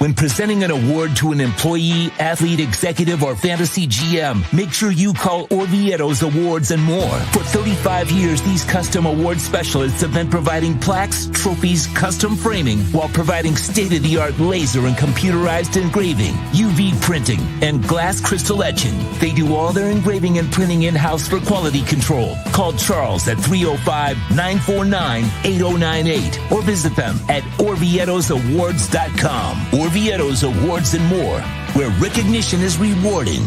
When presenting an award to an employee, athlete, executive, or fantasy GM, make sure you call Orvieto's Awards and More. For 35 years, these custom award specialists have been providing plaques, trophies, custom framing, while providing state-of-the-art laser and computerized engraving, UV printing, and glass crystal etching. They do all their engraving and printing in-house for quality control. Call Charles at 305-949-8098 or visit them at orvietosawards.com. Orvieto's Awards and More, where recognition is rewarding.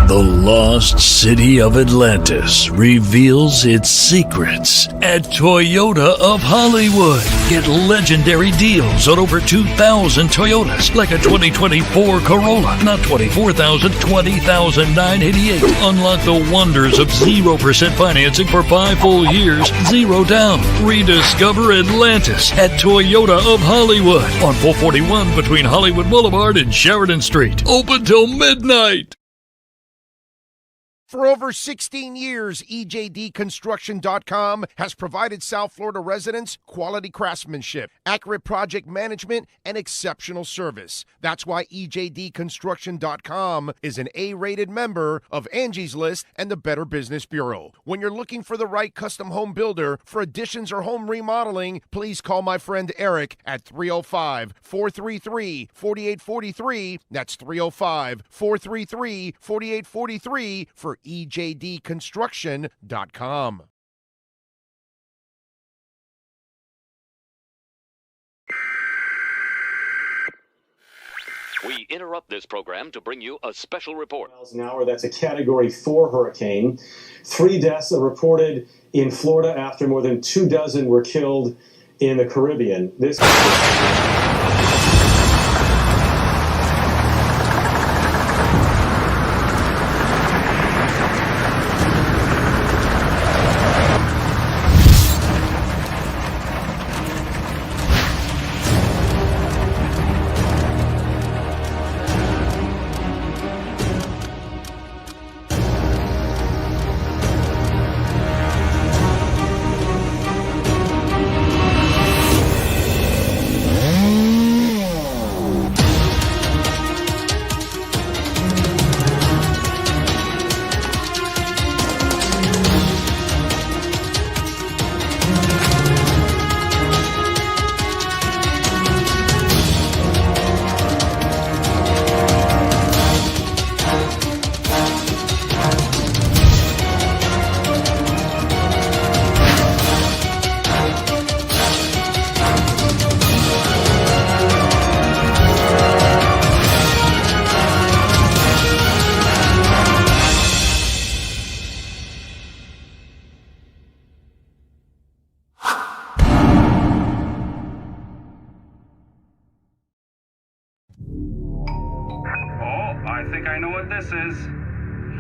The lost city of Atlantis reveals its secrets at Toyota of Hollywood. Get legendary deals on over 2,000 Toyotas, like a 2024 Corolla, not $24,000, $20,988. Unlock the wonders of 0% financing for 5 full years, 0 down. Rediscover Atlantis at Toyota of Hollywood on 441 between Hollywood Boulevard and Sheridan Street. Open till midnight. For over 16 years, EJDconstruction.com has provided South Florida residents quality craftsmanship, accurate project management, and exceptional service. That's why EJDconstruction.com is an A-rated member of Angie's List and the Better Business Bureau. When you're looking for the right custom home builder for additions or home remodeling, please call my friend Eric at 305-433-4843. That's 305-433-4843 for EJDconstruction.com. We interrupt this program to bring you a special report. Miles an hour, that's a Category 4 hurricane. 3 deaths are reported in Florida after more than 24 were killed in the Caribbean. This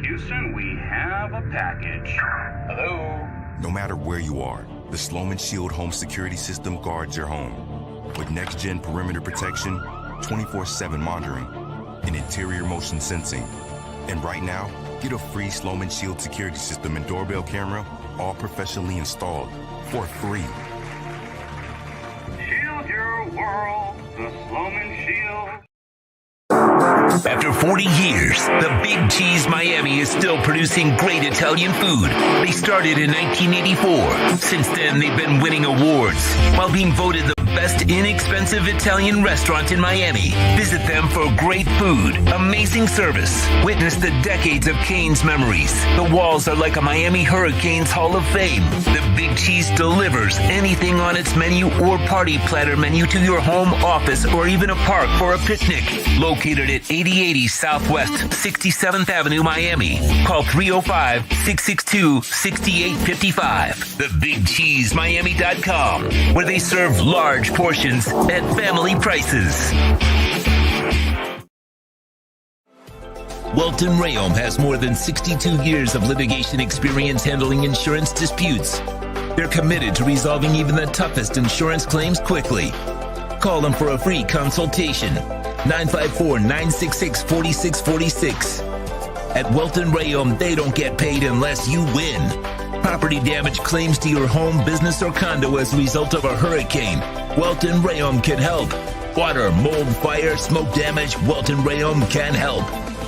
Houston, we have a package. Hello? No matter where you are, the Sloman Shield Home Security System guards your home. With next-gen perimeter protection, 24/7 monitoring, and interior motion sensing. And right now, get a free Sloman Shield security system and doorbell camera, all professionally installed, for free. Shield your world, the Sloman Shield. After 40 years, the Big Cheese Miami is still producing great Italian food. They started in 1984. Since then, they've been winning awards while being voted the best inexpensive Italian restaurant in Miami. Visit them for great food, amazing service. Witness the decades of Cane's memories. The walls are like a Miami Hurricanes Hall of Fame. The Big Cheese delivers anything on its menu or party platter menu to your home, office, or even a park for a picnic. Located at 8080 Southwest 67th Avenue, Miami. Call 305-662-6855. TheBigCheeseMiami.com, where they serve large portions at family prices. Welton Rayom has more than 62 years of litigation experience handling insurance disputes. They're committed to resolving even the toughest insurance claims quickly. Call them for a free consultation. 954-966-4646. At Welton Rayom, they don't get paid unless you win. Property damage claims to your home, business, or condo as a result of a hurricane. Welton Rayom can help. Water, mold, fire, smoke damage, Welton Rayom can help.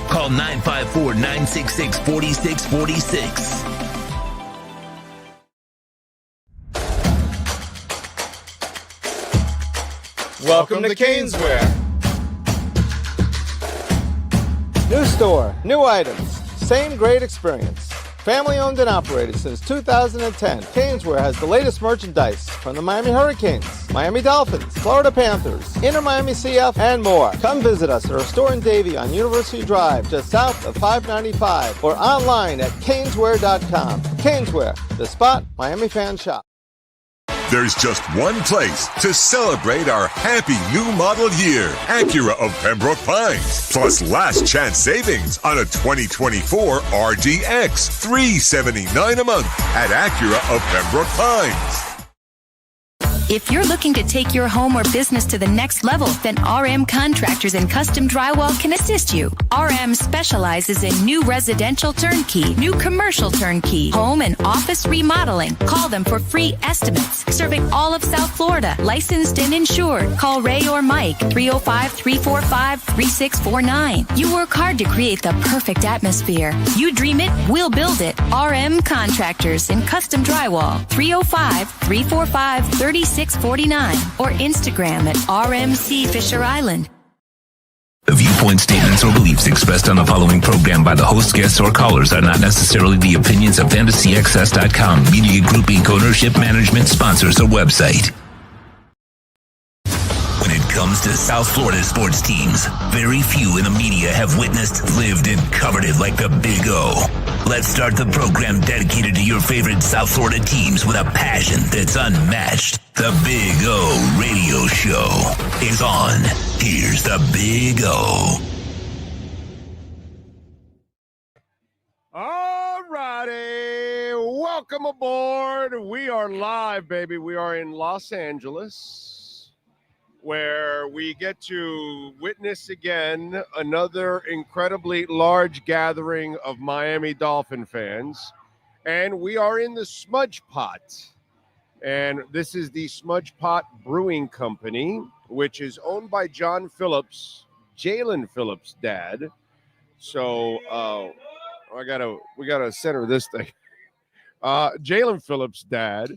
Call 954-966-4646. Welcome to Caneswear. New store, new items, same great experience. Family owned and operated since 2010, Caneswear has the latest merchandise from the Miami Hurricanes, Miami Dolphins, Florida Panthers, Inter Miami CF, and more. Come visit us at our store in Davie on University Drive, just south of 595, or online at caneswear.com. Caneswear, the spot Miami fans shop. There's just one place to celebrate our happy new model year. Acura of Pembroke Pines. Plus last chance savings on a 2024 RDX. $379 a month at Acura of Pembroke Pines. If you're looking to take your home or business to the next level, then RM Contractors and Custom Drywall can assist you. RM specializes in new residential turnkey, new commercial turnkey, home and office remodeling. Call them for free estimates. Serving all of South Florida, licensed and insured. Call Ray or Mike, 305-345-3649. You work hard to create the perfect atmosphere. You dream it, we'll build it. RM Contractors and Custom Drywall, 305-345-3649. Or Instagram at RMC Fisher Island. The viewpoint statements or beliefs expressed on the following program by the host, guests, or callers are not necessarily the opinions of FantasyAccess.com, Media Group Inc. ownership, management, sponsors, or website. When it comes to South Florida sports teams, very few in the media have witnessed, lived, and covered it like the Big O. Let's start the program dedicated to your favorite South Florida teams with a passion that's unmatched. The Big O Radio Show is on. Here's the Big O. All righty. Welcome aboard. We are live, baby. We are in Los Angeles, where we get to witness again another incredibly large gathering of Miami Dolphin fans. And we are in the Smudgepot. And this is the Smudgepot Brewing Company, which is owned by John Phillips, Jalen Phillips' dad. So we gotta center this thing. Jalen Phillips' dad.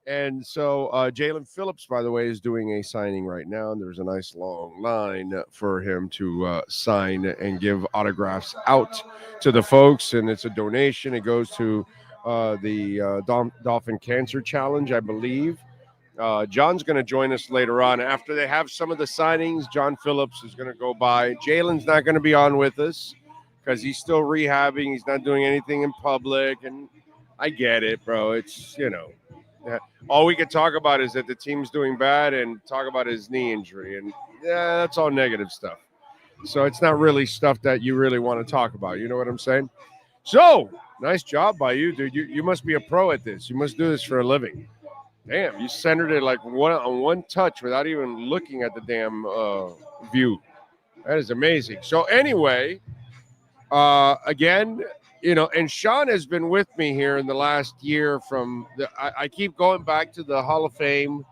And so Jalen Phillips, by the way, is doing a signing right now. And there's a nice long line for him to sign and give autographs out to the folks. And it's a donation. It goes to the Dolphin Cancer Challenge, I believe. John's going to join us later on. After they have some of the signings, John Phillips is going to go by. Jalen's not going to be on with us because he's still rehabbing. He's not doing anything in public. And I get it, bro. It's, all we can talk about is that the team's doing bad and talk about his knee injury. And yeah, that's all negative stuff. So it's not really stuff that you really want to talk about. You know what I'm saying? So nice job by you, dude. You must be a pro at this. You must do this for a living. Damn, you centered it like one touch without even looking at the damn view. That is amazing. So anyway, again, and Sean has been with me here in the last year I keep going back to the Hall of Fame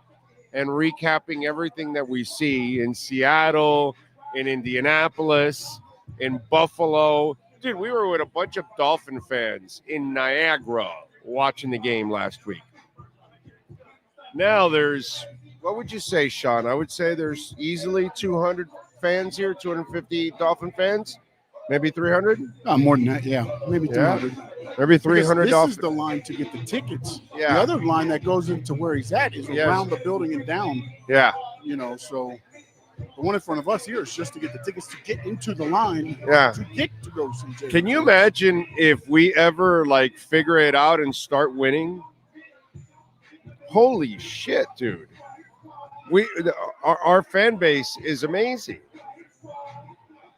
and recapping everything that we see in Seattle, in Indianapolis, in Buffalo. Dude, we were with a bunch of Dolphin fans in Niagara watching the game last week. Now what would you say, Sean? I would say there's easily 200 fans here, 250 Dolphin fans. Maybe 300? More than that, yeah. Maybe 200. Maybe 300. This is the line to get the tickets. Yeah. The other line that goes into where he's at is around the building and down. Yeah. So the one in front of us here is just to get the tickets to get into the line. Yeah. To get to go see Jay. Can you imagine if we ever figure it out and start winning? Holy shit, dude. Our fan base is amazing.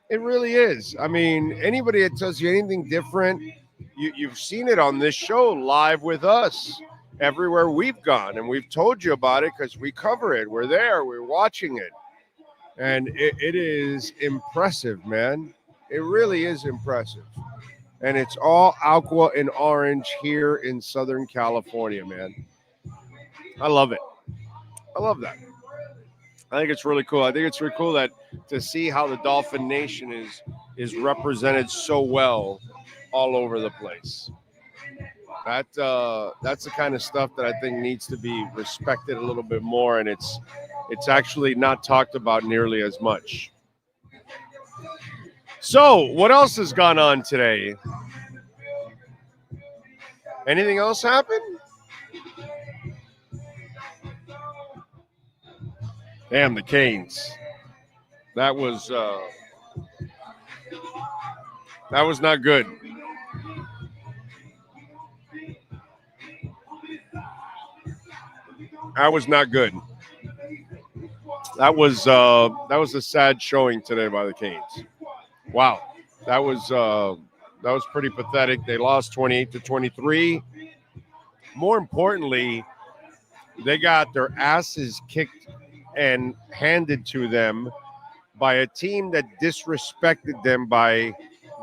It really is. I mean, anybody that tells you anything different, you've seen it on this show live with us everywhere we've gone. And we've told you about it because we cover it. We're there. We're watching it. And it is impressive, man. It really is impressive. And it's all aqua and orange here in Southern California, man. I love it. I love that. I think it's really cool. I think it's really cool that to see how the Dolphin Nation is represented so well all over the place. That's the kind of stuff that I think needs to be respected a little bit more, and it's actually not talked about nearly as much. So, what else has gone on today? Anything else happen? Damn, the Canes. That was not good. That was not good. That was a sad showing today by the Canes. Wow, that was pretty pathetic. They lost 28-23. More importantly, they got their asses kicked and handed to them by a team that disrespected them by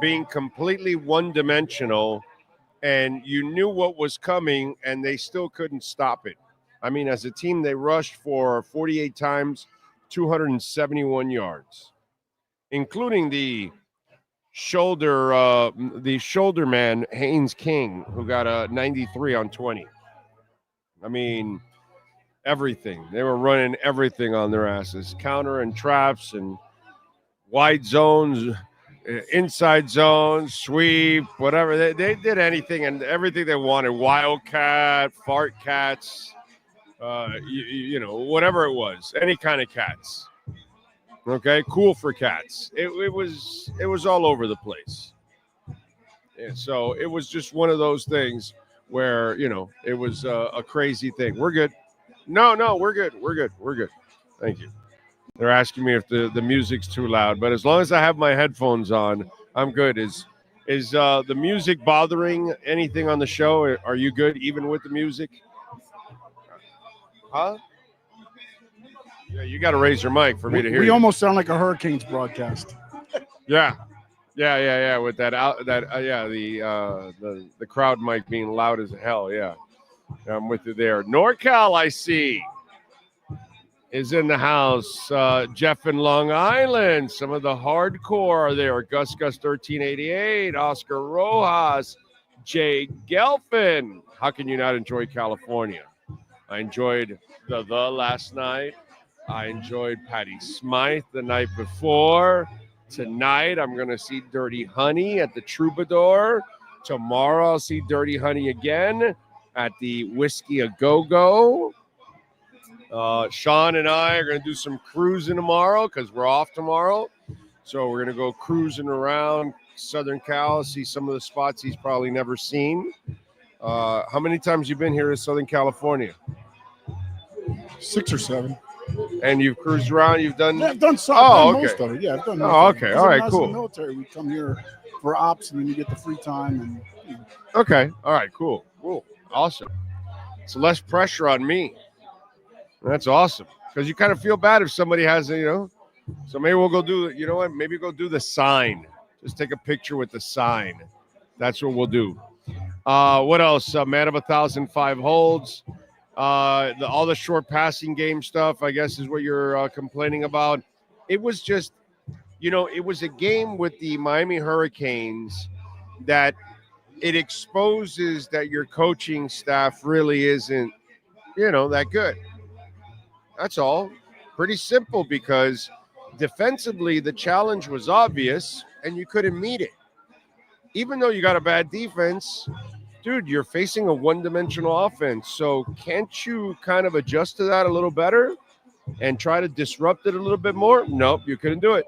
being completely one-dimensional, and you knew what was coming, and they still couldn't stop it. I mean, as a team, they rushed for 48 times, 271 yards, including the shoulder man, Haynes King, who got a 93 on 20. I mean, everything. They were running everything on their asses, counter and traps and wide zones, inside zones, sweep, whatever. They did anything and everything they wanted. Wildcat, fart cats, whatever it was, any kind of cats. Okay, cool for cats. It was all over the place. And so it was just one of those things where, it was a crazy thing. We're good. No, we're good. We're good. Thank you. They're asking me if the music's too loud, but as long as I have my headphones on, I'm good. Is the music bothering anything on the show? Are you good even with the music? Huh? Yeah, you got to raise your mic for me to hear. We you. almost sound like a Hurricanes broadcast. Yeah. With the crowd mic being loud as hell. Yeah, I'm with you there. NorCal, I see, is in the house. Jeff in Long Island. Some of the hardcore are there. Gus 1388. Oscar Rojas. Jay Gelfin. How can you not enjoy California? I enjoyed the last night. I enjoyed Patty Smythe the night before. Tonight, I'm going to see Dirty Honey at the Troubadour. Tomorrow, I'll see Dirty Honey again at the Whiskey A Go-Go. Sean and I are going to do some cruising tomorrow because we're off tomorrow. So we're going to go cruising around Southern Cal, see some of the spots he's probably never seen. How many times you been here in Southern California? 6 or 7. And you've cruised around. You've done. Yeah, I've done some. Most of it. Yeah, I've done. Most Oh, of it. okay. All right. Cool. In the military, we come here for ops, and then you get the free time. And Okay. All right. Cool. Awesome. It's less pressure on me. That's awesome because you kind of feel bad if somebody has, So maybe we'll go do. You know what? Maybe go do the sign. Just take a picture with the sign. That's what we'll do. What else? Man of 1,005 holds. All the short passing game stuff, I guess, is what you're complaining about. It was just, it was a game with the Miami Hurricanes that it exposes that your coaching staff really isn't, that good. That's all. Pretty simple because defensively the challenge was obvious and you couldn't meet it. Even though you got a bad defense, dude, you're facing a one-dimensional offense. So can't you kind of adjust to that a little better and try to disrupt it a little bit more? Nope, you couldn't do it.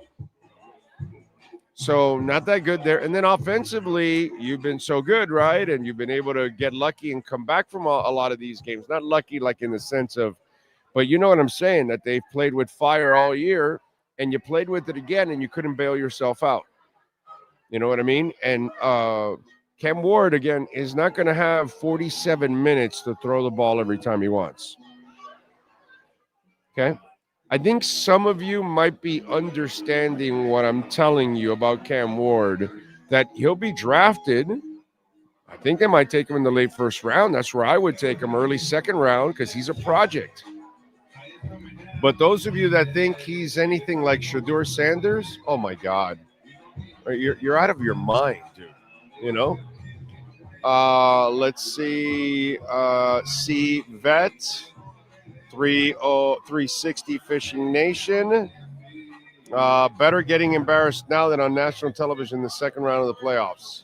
So not that good there. And then offensively, you've been so good, right? And you've been able to get lucky and come back from a lot of these games. Not lucky like in the sense of, but you know what I'm saying, that they've played with fire all year and you played with it again and you couldn't bail yourself out. You know what I mean? And Cam Ward, again, is not going to have 47 minutes to throw the ball every time he wants. Okay? I think some of you might be understanding what I'm telling you about Cam Ward, that he'll be drafted. I think they might take him in the late first round. That's where I would take him, early second round, because he's a project. But those of you that think he's anything like Shedeur Sanders, oh my God, you're out of your mind, dude. You know. Let's see. C Vet 360 Fishing Nation. Better getting embarrassed now than on national television in the second round of the playoffs.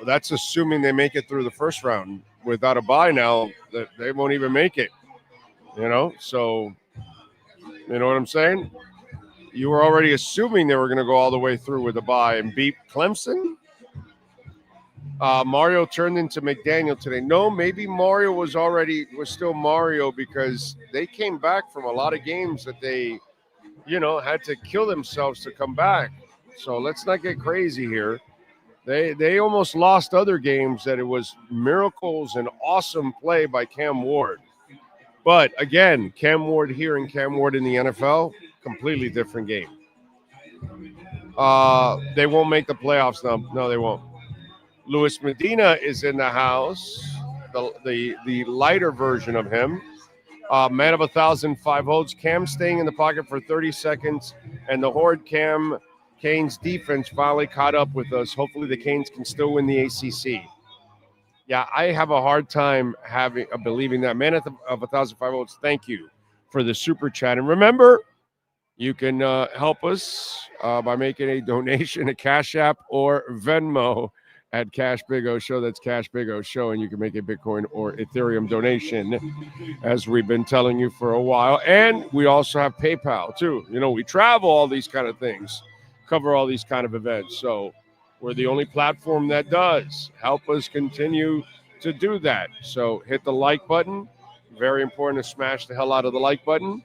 That's assuming they make it through the first round. Without a bye now, that they won't even make it. You know, so you know what I'm saying? You were already assuming they were going to go all the way through with a bye and beat Clemson. Mario turned into McDaniel today. No, maybe Mario was still Mario because they came back from a lot of games that they, had to kill themselves to come back. So let's not get crazy here. They almost lost other games that it was miracles and awesome play by Cam Ward. But again, Cam Ward here and Cam Ward in the NFL, completely different game. They won't make the playoffs now. No, they won't. Luis Medina is in the house, the lighter version of him. Man of 1,005 holds. Cam staying in the pocket for 30 seconds, and the Horde Canes defense finally caught up with us. Hopefully the Canes can still win the ACC. Yeah, I have a hard time believing that. Man of 1,005 holds, thank you for the super chat. And remember, you can help us by making a donation, a Cash App or Venmo at Cash Big O Show. That's Cash Big O Show, and you can make a Bitcoin or Ethereum donation, as we've been telling you for a while. And we also have PayPal, too. We travel all these kind of things, cover all these kind of events. So we're the only platform that does. Help us continue to do that. So hit the like button. Very important to smash the hell out of the like button.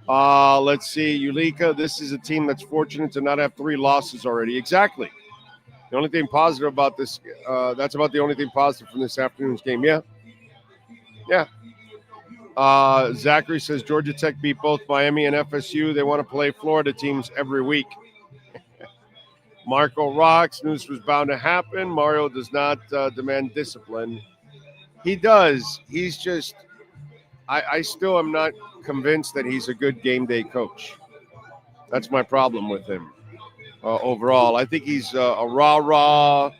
Let's see, Yulika, this is a team that's fortunate to not have 3 losses already. Exactly. The only thing positive about this, that's about the only thing positive from this afternoon's game. Yeah. Zachary says Georgia Tech beat both Miami and FSU. They want to play Florida teams every week. Marco rocks. News was bound to happen. Mario does not demand discipline. He does. He's just, I still am not convinced that he's a good game day coach. That's my problem with him. Overall, I think he's a rah-rah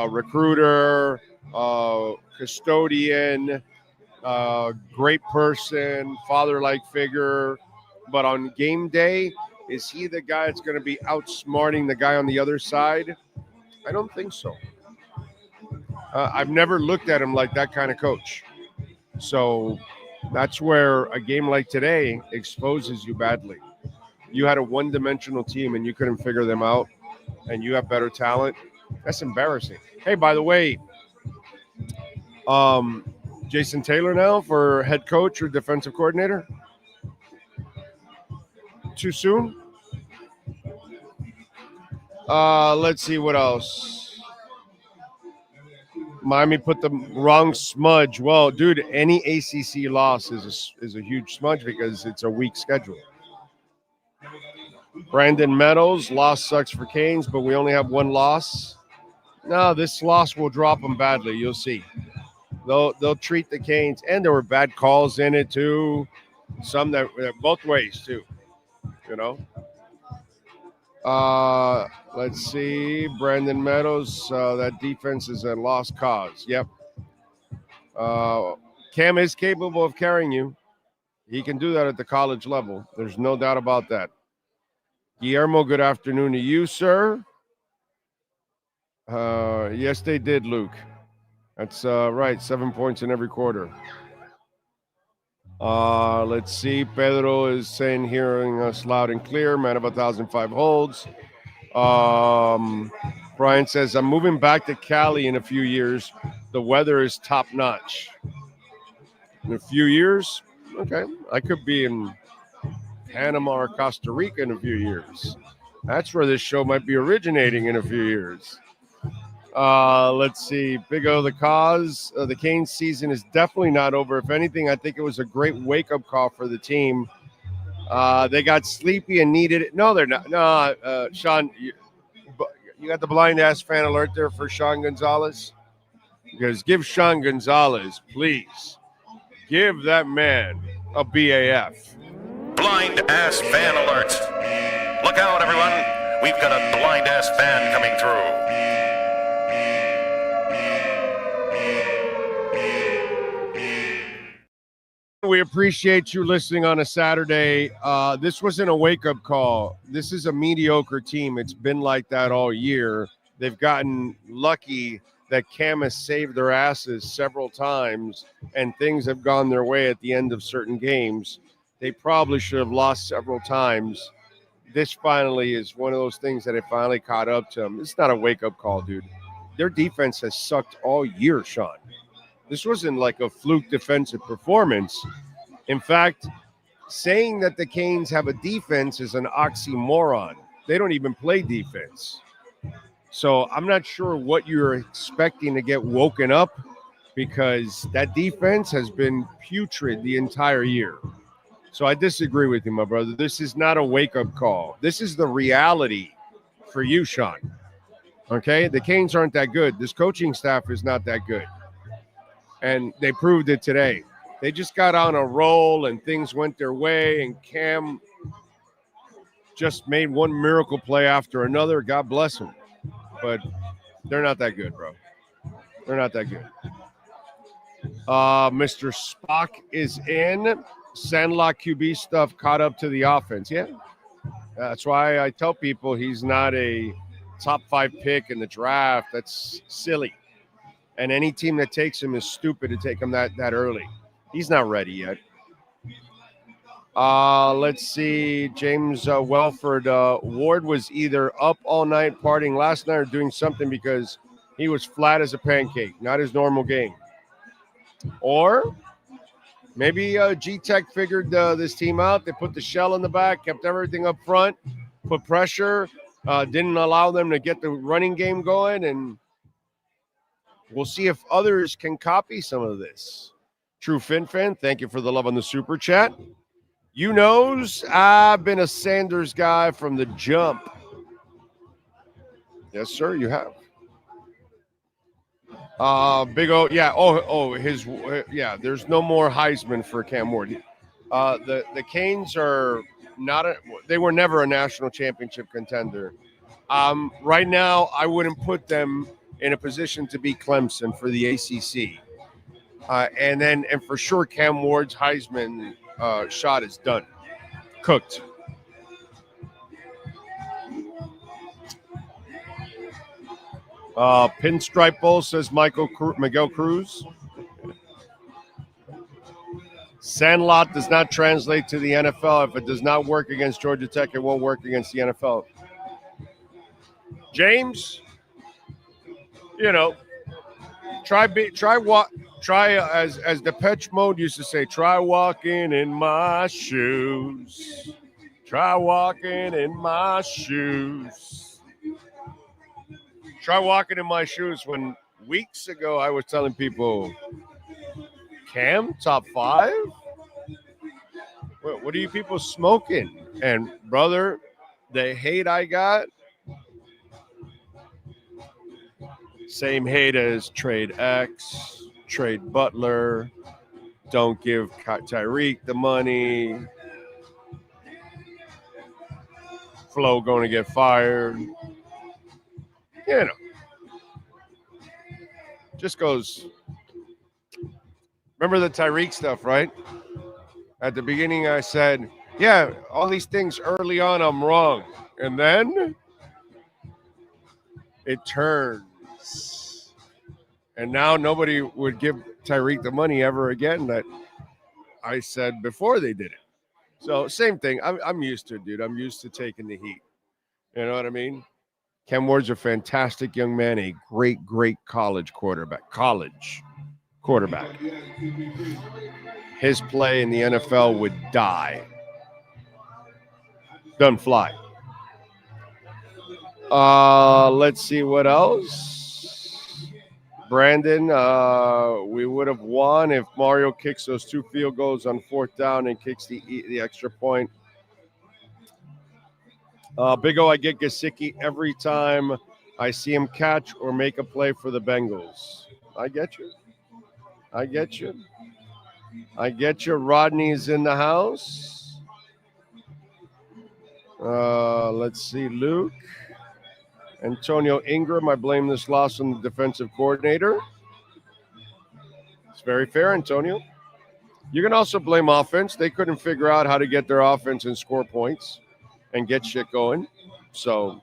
recruiter, custodian, great person, father-like figure. But on game day, is he the guy that's going to be outsmarting the guy on the other side? I don't think so. I've never looked at him like that kind of coach. So that's where a game like today exposes you badly. You had a one-dimensional team and you couldn't figure them out, and you have better talent. That's embarrassing. Hey, by the way, Jason Taylor now for head coach or defensive coordinator? Too soon? Let's see what else. Miami put the wrong smudge. Well, dude, any ACC loss is a huge smudge because it's a weak schedule. Brandon Meadows, loss sucks for Canes, but we only have 1 loss. No, this loss will drop them badly. You'll see. They'll treat the Canes, and there were bad calls in it too. Some that both ways too. Let's see. Brandon Meadows, that defense is a lost cause. Yep. Cam is capable of carrying you. He can do that at the college level. There's no doubt about that. Guillermo, good afternoon to you, sir. Yes, they did, Luke. That's right. 7 points in every quarter. Let's see. Pedro is saying, hearing us loud and clear. Man of 1,005 holds. Brian says, I'm moving back to Cali in a few years. The weather is top notch. In a few years? Okay. I could be in Panama or Costa Rica in a few years. That's where this show might be originating in a few years. Let's see. Big O, the cause. The Canes season is definitely not over. If anything, I think it was a great wake-up call for the team. They got sleepy and needed it. No, they're not. No, Sean, you got the blind-ass fan alert there for Sean Gonzalez? Because give Sean Gonzalez, please. Give that man of BAF. Blind ass fan alert. Look out, everyone. We've got a blind ass fan coming through. We appreciate you listening on a Saturday. This wasn't a wake-up call. This is a mediocre team. It's been like that all year. They've gotten lucky that Cam has saved their asses several times, and things have gone their way at the end of certain games. They probably should have lost several times. This finally is one of those things that it finally caught up to them. It's not a wake-up call, dude. Their defense has sucked all year, Sean. This wasn't like a fluke defensive performance. In fact, saying that the Canes have a defense is an oxymoron. They don't even play defense. So I'm not sure what you're expecting to get woken up, because that defense has been putrid the entire year. So I disagree with you, my brother. This is not a wake-up call. This is the reality for you, Sean. Okay? The Canes aren't that good. This coaching staff is not that good. And they proved it today. They just got on a roll and things went their way, and Cam just made one miracle play after another. God bless him. But they're not that good, bro. They're not that good. Mr. Spock is in. Sandlot QB stuff caught up to the offense. Yeah. That's why I tell people he's not a top 5 pick in the draft. That's silly. And any team that takes him is stupid to take him that early. He's not ready yet. Let's see. James Welford. Ward was either up all night partying last night or doing something because he was flat as a pancake, not his normal game. Or maybe G-Tech figured this team out. They put the shell in the back, kept everything up front, put pressure, didn't allow them to get the running game going, and we'll see if others can copy some of this. True Fin Fan, thank you for the love on the super chat. You knows I've been a Sanders guy from the jump. Yes, sir, you have. Big O, yeah. There's no more Heisman for Cam Ward. The Canes are they were never a national championship contender. Right now, I wouldn't put them in a position to beat Clemson for the ACC. And for sure, Cam Ward's Heisman shot is done. Cooked. Pinstripe Bowl says Miguel Cruz. Sandlot does not translate to the NFL. If it does not work against Georgia Tech, it won't work against the NFL. James, try as Depeche Mode used to say, try walking in my shoes. Try walking in my shoes. Try walking in my shoes when weeks ago I was telling people, Cam, top 5? What are you people smoking? And, brother, the hate I got, same hate as trade X, trade Butler, don't give Tyreek the money, Flo going to get fired. Just goes. Remember the Tyreek stuff, right? At the beginning, I said, yeah, all these things early on, I'm wrong. And then it turns. And now nobody would give Tyreek the money ever again that I said before they did it. So same thing. I'm used to it, dude. I'm used to taking the heat. You know what I mean? Cam Ward's a fantastic young man, a great, great college quarterback. His play in the NFL would die. Doesn't fly. Let's see what else. Brandon, we would have won if Mario kicks those 2 field goals on 4th down and kicks the extra point. Big O, I get Gesicki every time I see him catch or make a play for the Bengals. I get you. I get you. Rodney's in the house. Let's see. Luke. Antonio Ingram. I blame this loss on the defensive coordinator. It's very fair, Antonio. You can also blame offense. They couldn't figure out how to get their offense and score points and get shit going. So,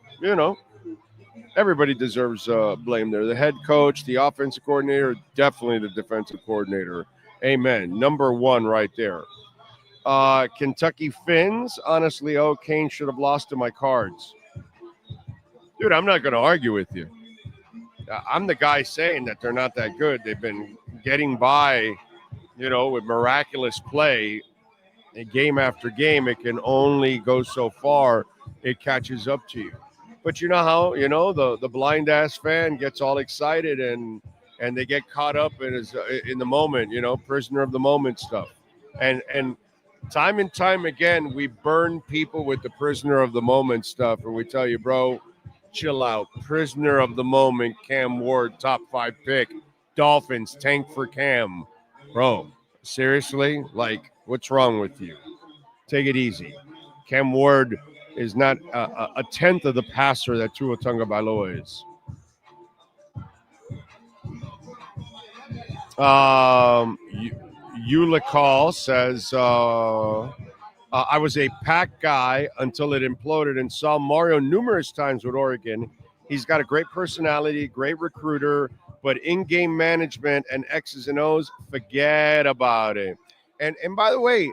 everybody deserves blame there. The head coach, the offensive coordinator, definitely the defensive coordinator. Amen. Number one right there. Kentucky Finns. Honestly, Kane should have lost to my Cards. Dude, I'm not going to argue with you. I'm the guy saying that they're not that good. They've been getting by, with miraculous play. Game after game, it can only go so far. It catches up to you. But you know how, the blind-ass fan gets all excited and they get caught up in the moment, prisoner of the moment stuff. And time and time again, we burn people with the prisoner of the moment stuff. And we tell you, bro, chill out. Prisoner of the moment, Cam Ward, top 5 pick. Dolphins, tank for Cam. Bro, seriously? Like, what's wrong with you? Take it easy. Cam Ward is not a tenth of the passer that Tua Tagovailoa is. Ulicall says, I was a Pack guy until it imploded and saw Mario numerous times with Oregon. He's got a great personality, great recruiter, but in-game management and X's and O's, forget about it. And by the way,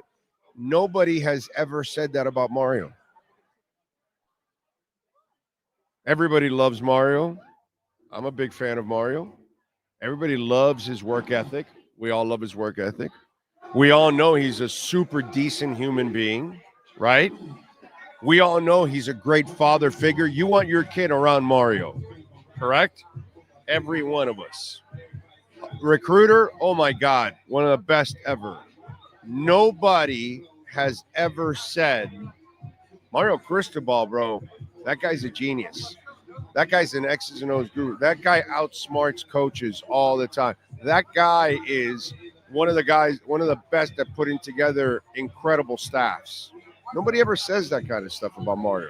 nobody has ever said that about Mario. Everybody loves Mario. I'm a big fan of Mario. Everybody loves his work ethic. We all love his work ethic. We all know he's a super decent human being, right? We all know he's a great father figure. You want your kid around Mario, correct? Every one of us. Recruiter, oh my God, one of the best ever. Nobody has ever said, Mario Cristobal, bro, that guy's a genius. That guy's an X's and O's guru. That guy outsmarts coaches all the time. That guy is one of the best at putting together incredible staffs. Nobody ever says that kind of stuff about Mario.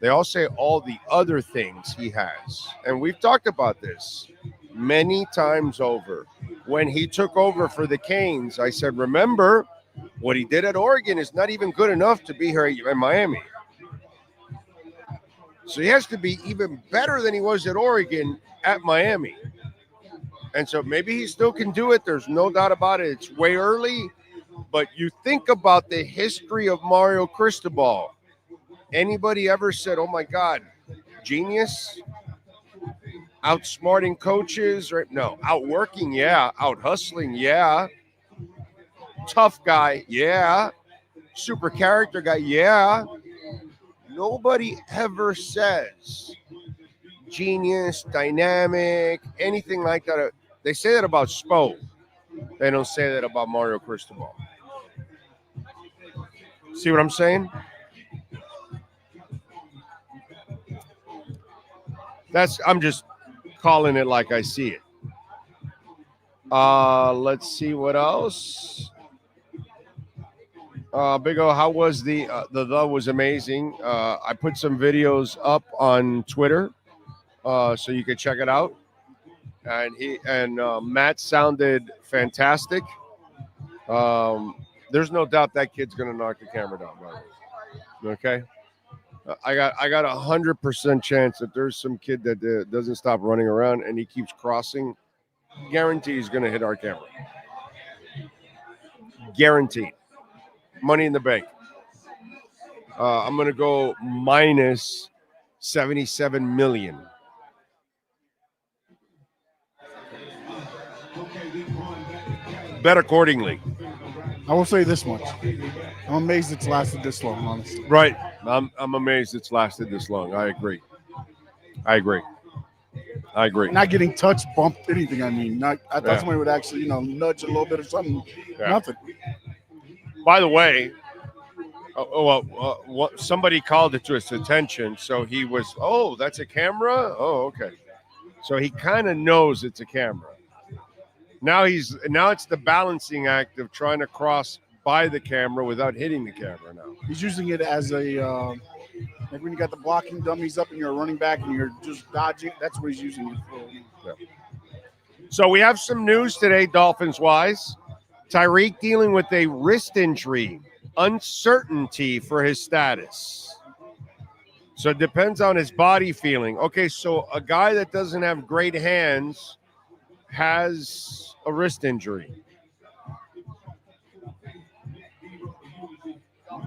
They all say all the other things he has. And we've talked about this many times over. When he took over for the Canes, I said, remember, what he did at Oregon is not even good enough to be here in Miami. So he has to be even better than he was at Oregon at Miami. And so maybe he still can do it. There's no doubt about it. It's way early. But you think about the history of Mario Cristobal. Anybody ever said, oh, my God, genius? Outsmarting coaches? Right? No. Outworking, yeah. Out hustling, yeah. Tough guy, yeah. Super character guy, yeah. Nobody ever says genius, dynamic, anything like that. They say that about Spo. They don't say that about Mario Cristobal. See what I'm saying? I'm just calling it like I see it. Let's see what else. Big O, how was the was amazing. I put some videos up on Twitter, so you can check it out. And Matt sounded fantastic. There's no doubt that kid's gonna knock the camera down, right? Okay. I got 100% chance that there's some kid that doesn't stop running around and he keeps crossing. Guarantee he's gonna hit our camera. Guaranteed. Money in the bank. I'm going to go minus 77 million. Bet accordingly. I will say this much. I'm amazed it's lasted this long, honestly. Right. I'm amazed it's lasted this long. I agree. Not getting touched, bumped, anything. I mean, I thought somebody would actually, nudge a little bit or something. Yeah. Nothing. By the way, somebody called it to his attention, so he was, that's a camera? Oh, okay. So he kind of knows it's a camera. Now it's the balancing act of trying to cross by the camera without hitting the camera now. He's using it as a like when you got the blocking dummies up and you're a running back and you're just dodging. That's what he's using it for. Yeah. So we have some news today, Dolphins-wise. Tyreek dealing with a wrist injury, uncertainty for his status. So it depends on his body feeling. Okay, so a guy that doesn't have great hands has a wrist injury.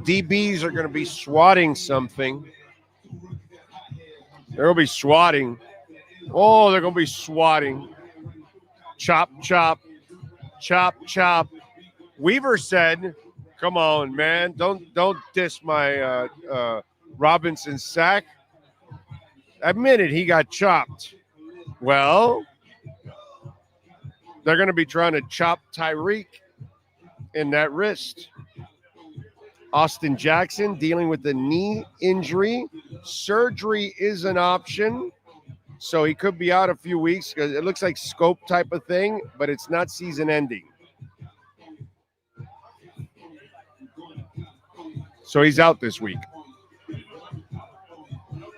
DBs are going to be swatting something. They'll be swatting. Oh, they're going to be swatting. Chop, chop, chop, chop. Weaver said, come on, man. Don't diss my Robinson sack. Admit it, he got chopped. Well, they're going to be trying to chop Tyreek in that wrist. Austin Jackson dealing with the knee injury. Surgery is an option, so he could be out a few weeks because it looks like scope type of thing, but it's not season ending. So he's out this week.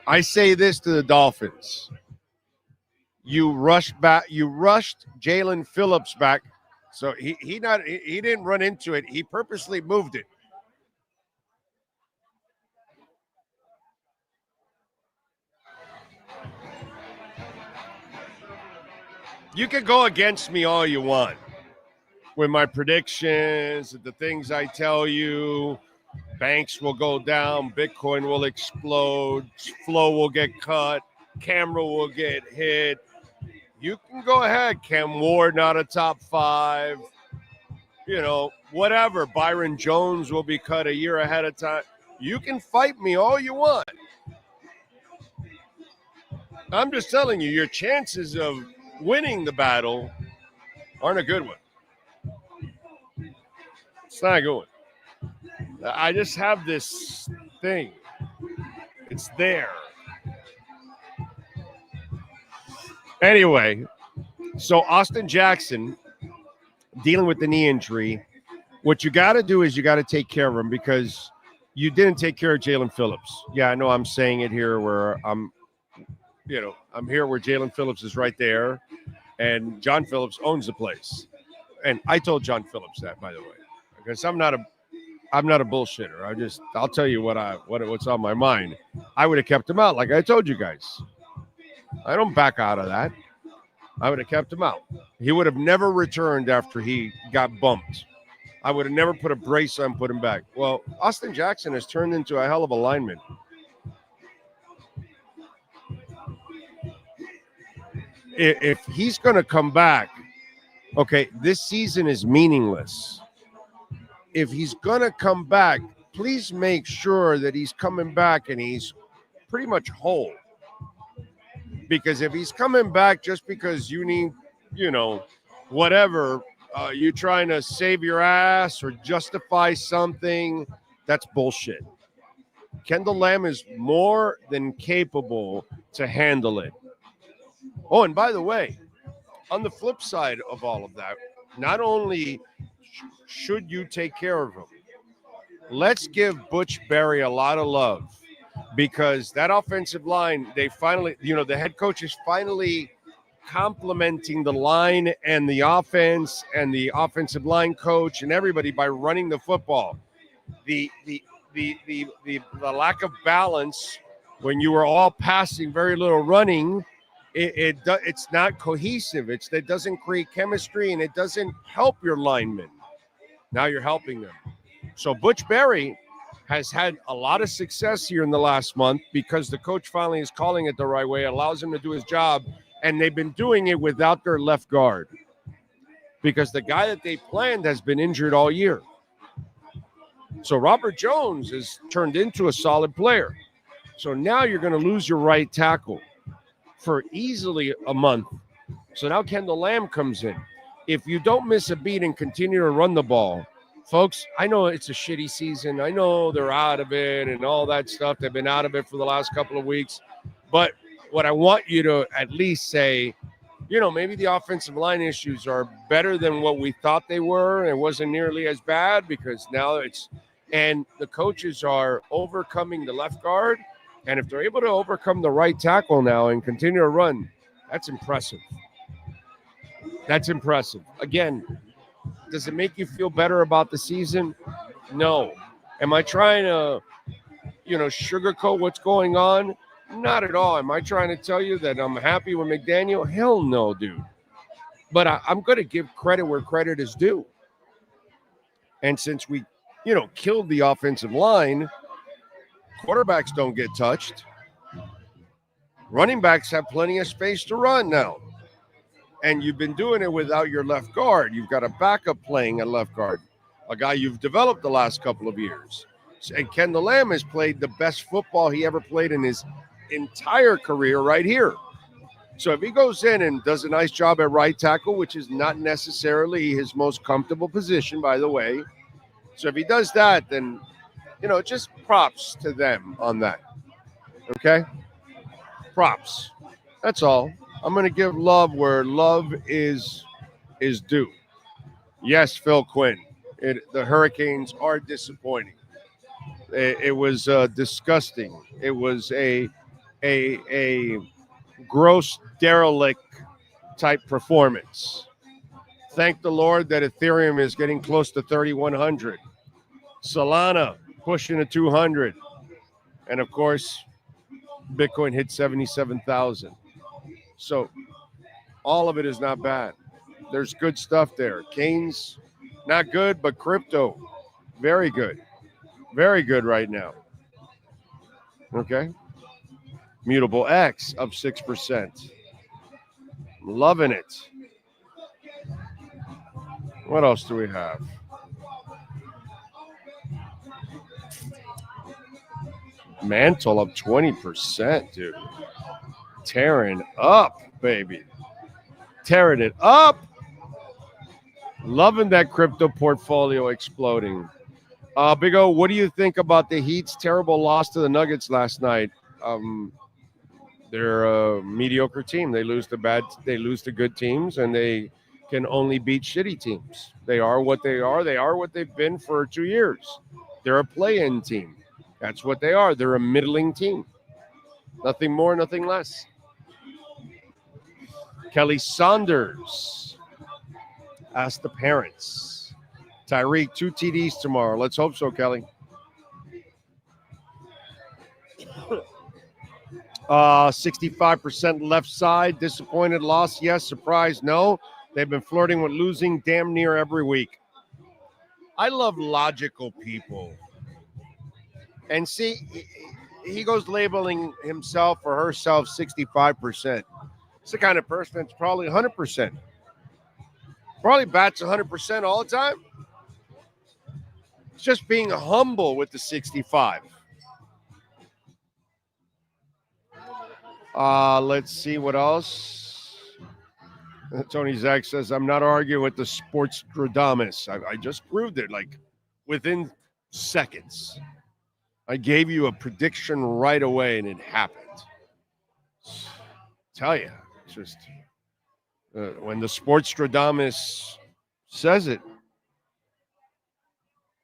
I say this to the Dolphins. You rushed Jalen Phillips back. So he didn't run into it. He purposely moved it. You can go against me all you want with my predictions, the things I tell you. Banks will go down, Bitcoin will explode, flow will get cut, camera will get hit. You can go ahead. Cam Ward not a top 5. Whatever. Byron Jones will be cut a year ahead of time. You can fight me all you want. I'm just telling you, your chances of winning the battle aren't a good one. It's not a good one. I just have this thing. It's there. Anyway, so Austin Jackson dealing with the knee injury. What you got to do is you got to take care of him because you didn't take care of Jalen Phillips. Yeah, I know I'm saying it here where I'm here where Jalen Phillips is right there, and John Phillips owns the place. And I told John Phillips that, by the way, because I'm not a bullshitter. I'll tell you what's on my mind. I would have kept him out, like I told you guys. I don't back out of that. I would have kept him out. He would have never returned after he got bumped. I would have never put a brace on, put him back. Well, Austin Jackson has turned into a hell of a lineman. If he's going to come back, okay, this season is meaningless. If he's going to come back, please make sure that he's coming back and he's pretty much whole. Because if he's coming back just because you need, whatever, you're trying to save your ass or justify something, that's bullshit. Kendall Lamb is more than capable to handle it. Oh, and by the way, on the flip side of all of that, not only should you take care of him, let's give Butch Berry a lot of love because that offensive line, they finally, the head coach is finally complimenting the line and the offense and the offensive line coach and everybody by running the football. The lack of balance when you were all passing, very little running, it's not cohesive. It doesn't create chemistry and it doesn't help your linemen. Now you're helping them. So Butch Berry has had a lot of success here in the last month because the coach finally is calling it the right way, allows him to do his job, and they've been doing it without their left guard because the guy that they planned has been injured all year. So Robert Jones has turned into a solid player. So now you're going to lose your right tackle for easily a month. So now Kendall Lamb comes in. If you don't miss a beat and continue to run the ball, folks, I know it's a shitty season. I know they're out of it and all that stuff. They've been out of it for the last couple of weeks. But what I want you to at least say, maybe the offensive line issues are better than what we thought they were. It wasn't nearly as bad because now and the coaches are overcoming the left guard. And if they're able to overcome the right tackle now and continue to run, that's impressive. That's impressive. Again, does it make you feel better about the season? No. Am I trying to, sugarcoat what's going on? Not at all. Am I trying to tell you that I'm happy with McDaniel? Hell no, dude. But I'm going to give credit where credit is due. And since we, killed the offensive line, quarterbacks don't get touched. Running backs have plenty of space to run now. And you've been doing it without your left guard. You've got a backup playing at left guard, a guy you've developed the last couple of years. And Kendall Lamb has played the best football he ever played in his entire career right here. So if he goes in and does a nice job at right tackle, which is not necessarily his most comfortable position, by the way. So if he does that, then, just props to them on that. Okay? Props. That's all. I'm going to give love where love is due. Yes, Phil Quinn. The Hurricanes are disappointing. It was disgusting. It was a gross derelict type performance. Thank the Lord that Ethereum is getting close to 3,100. Solana pushing to 200. And of course, Bitcoin hit 77,000. So all of it is not bad. There's good stuff there. Canes, not good, but crypto, very good. Very good right now. Okay. Mutable X up 6%. Loving it. What else do we have? Mantle up 20%, dude. Tearing up, baby. Tearing it up. Loving that crypto portfolio exploding. Big O, what do you think about the Heat's terrible loss to the Nuggets last night? They're a mediocre team. They lose to good teams, and they can only beat shitty teams. They are what they are. They are what they've been for 2 years. They're a play-in team. That's what they are. They're a middling team. Nothing more, nothing less. Kelly Saunders asked the parents. Tyreek, 2 TDs tomorrow. Let's hope so, Kelly. 65% left side. Disappointed, loss, yes. Surprise, no. They've been flirting with losing damn near every week. I love logical people. And see, he goes labeling himself or herself 65%. It's the kind of person that's probably 100%. Probably bats 100% all the time. It's just being humble with the 65. Let's see what else. Tony Zach says, I'm not arguing with the Sportstradamus. I just proved it, like, within seconds. I gave you a prediction right away, and it happened. Tell you, it's just when the Sportstradamus says it,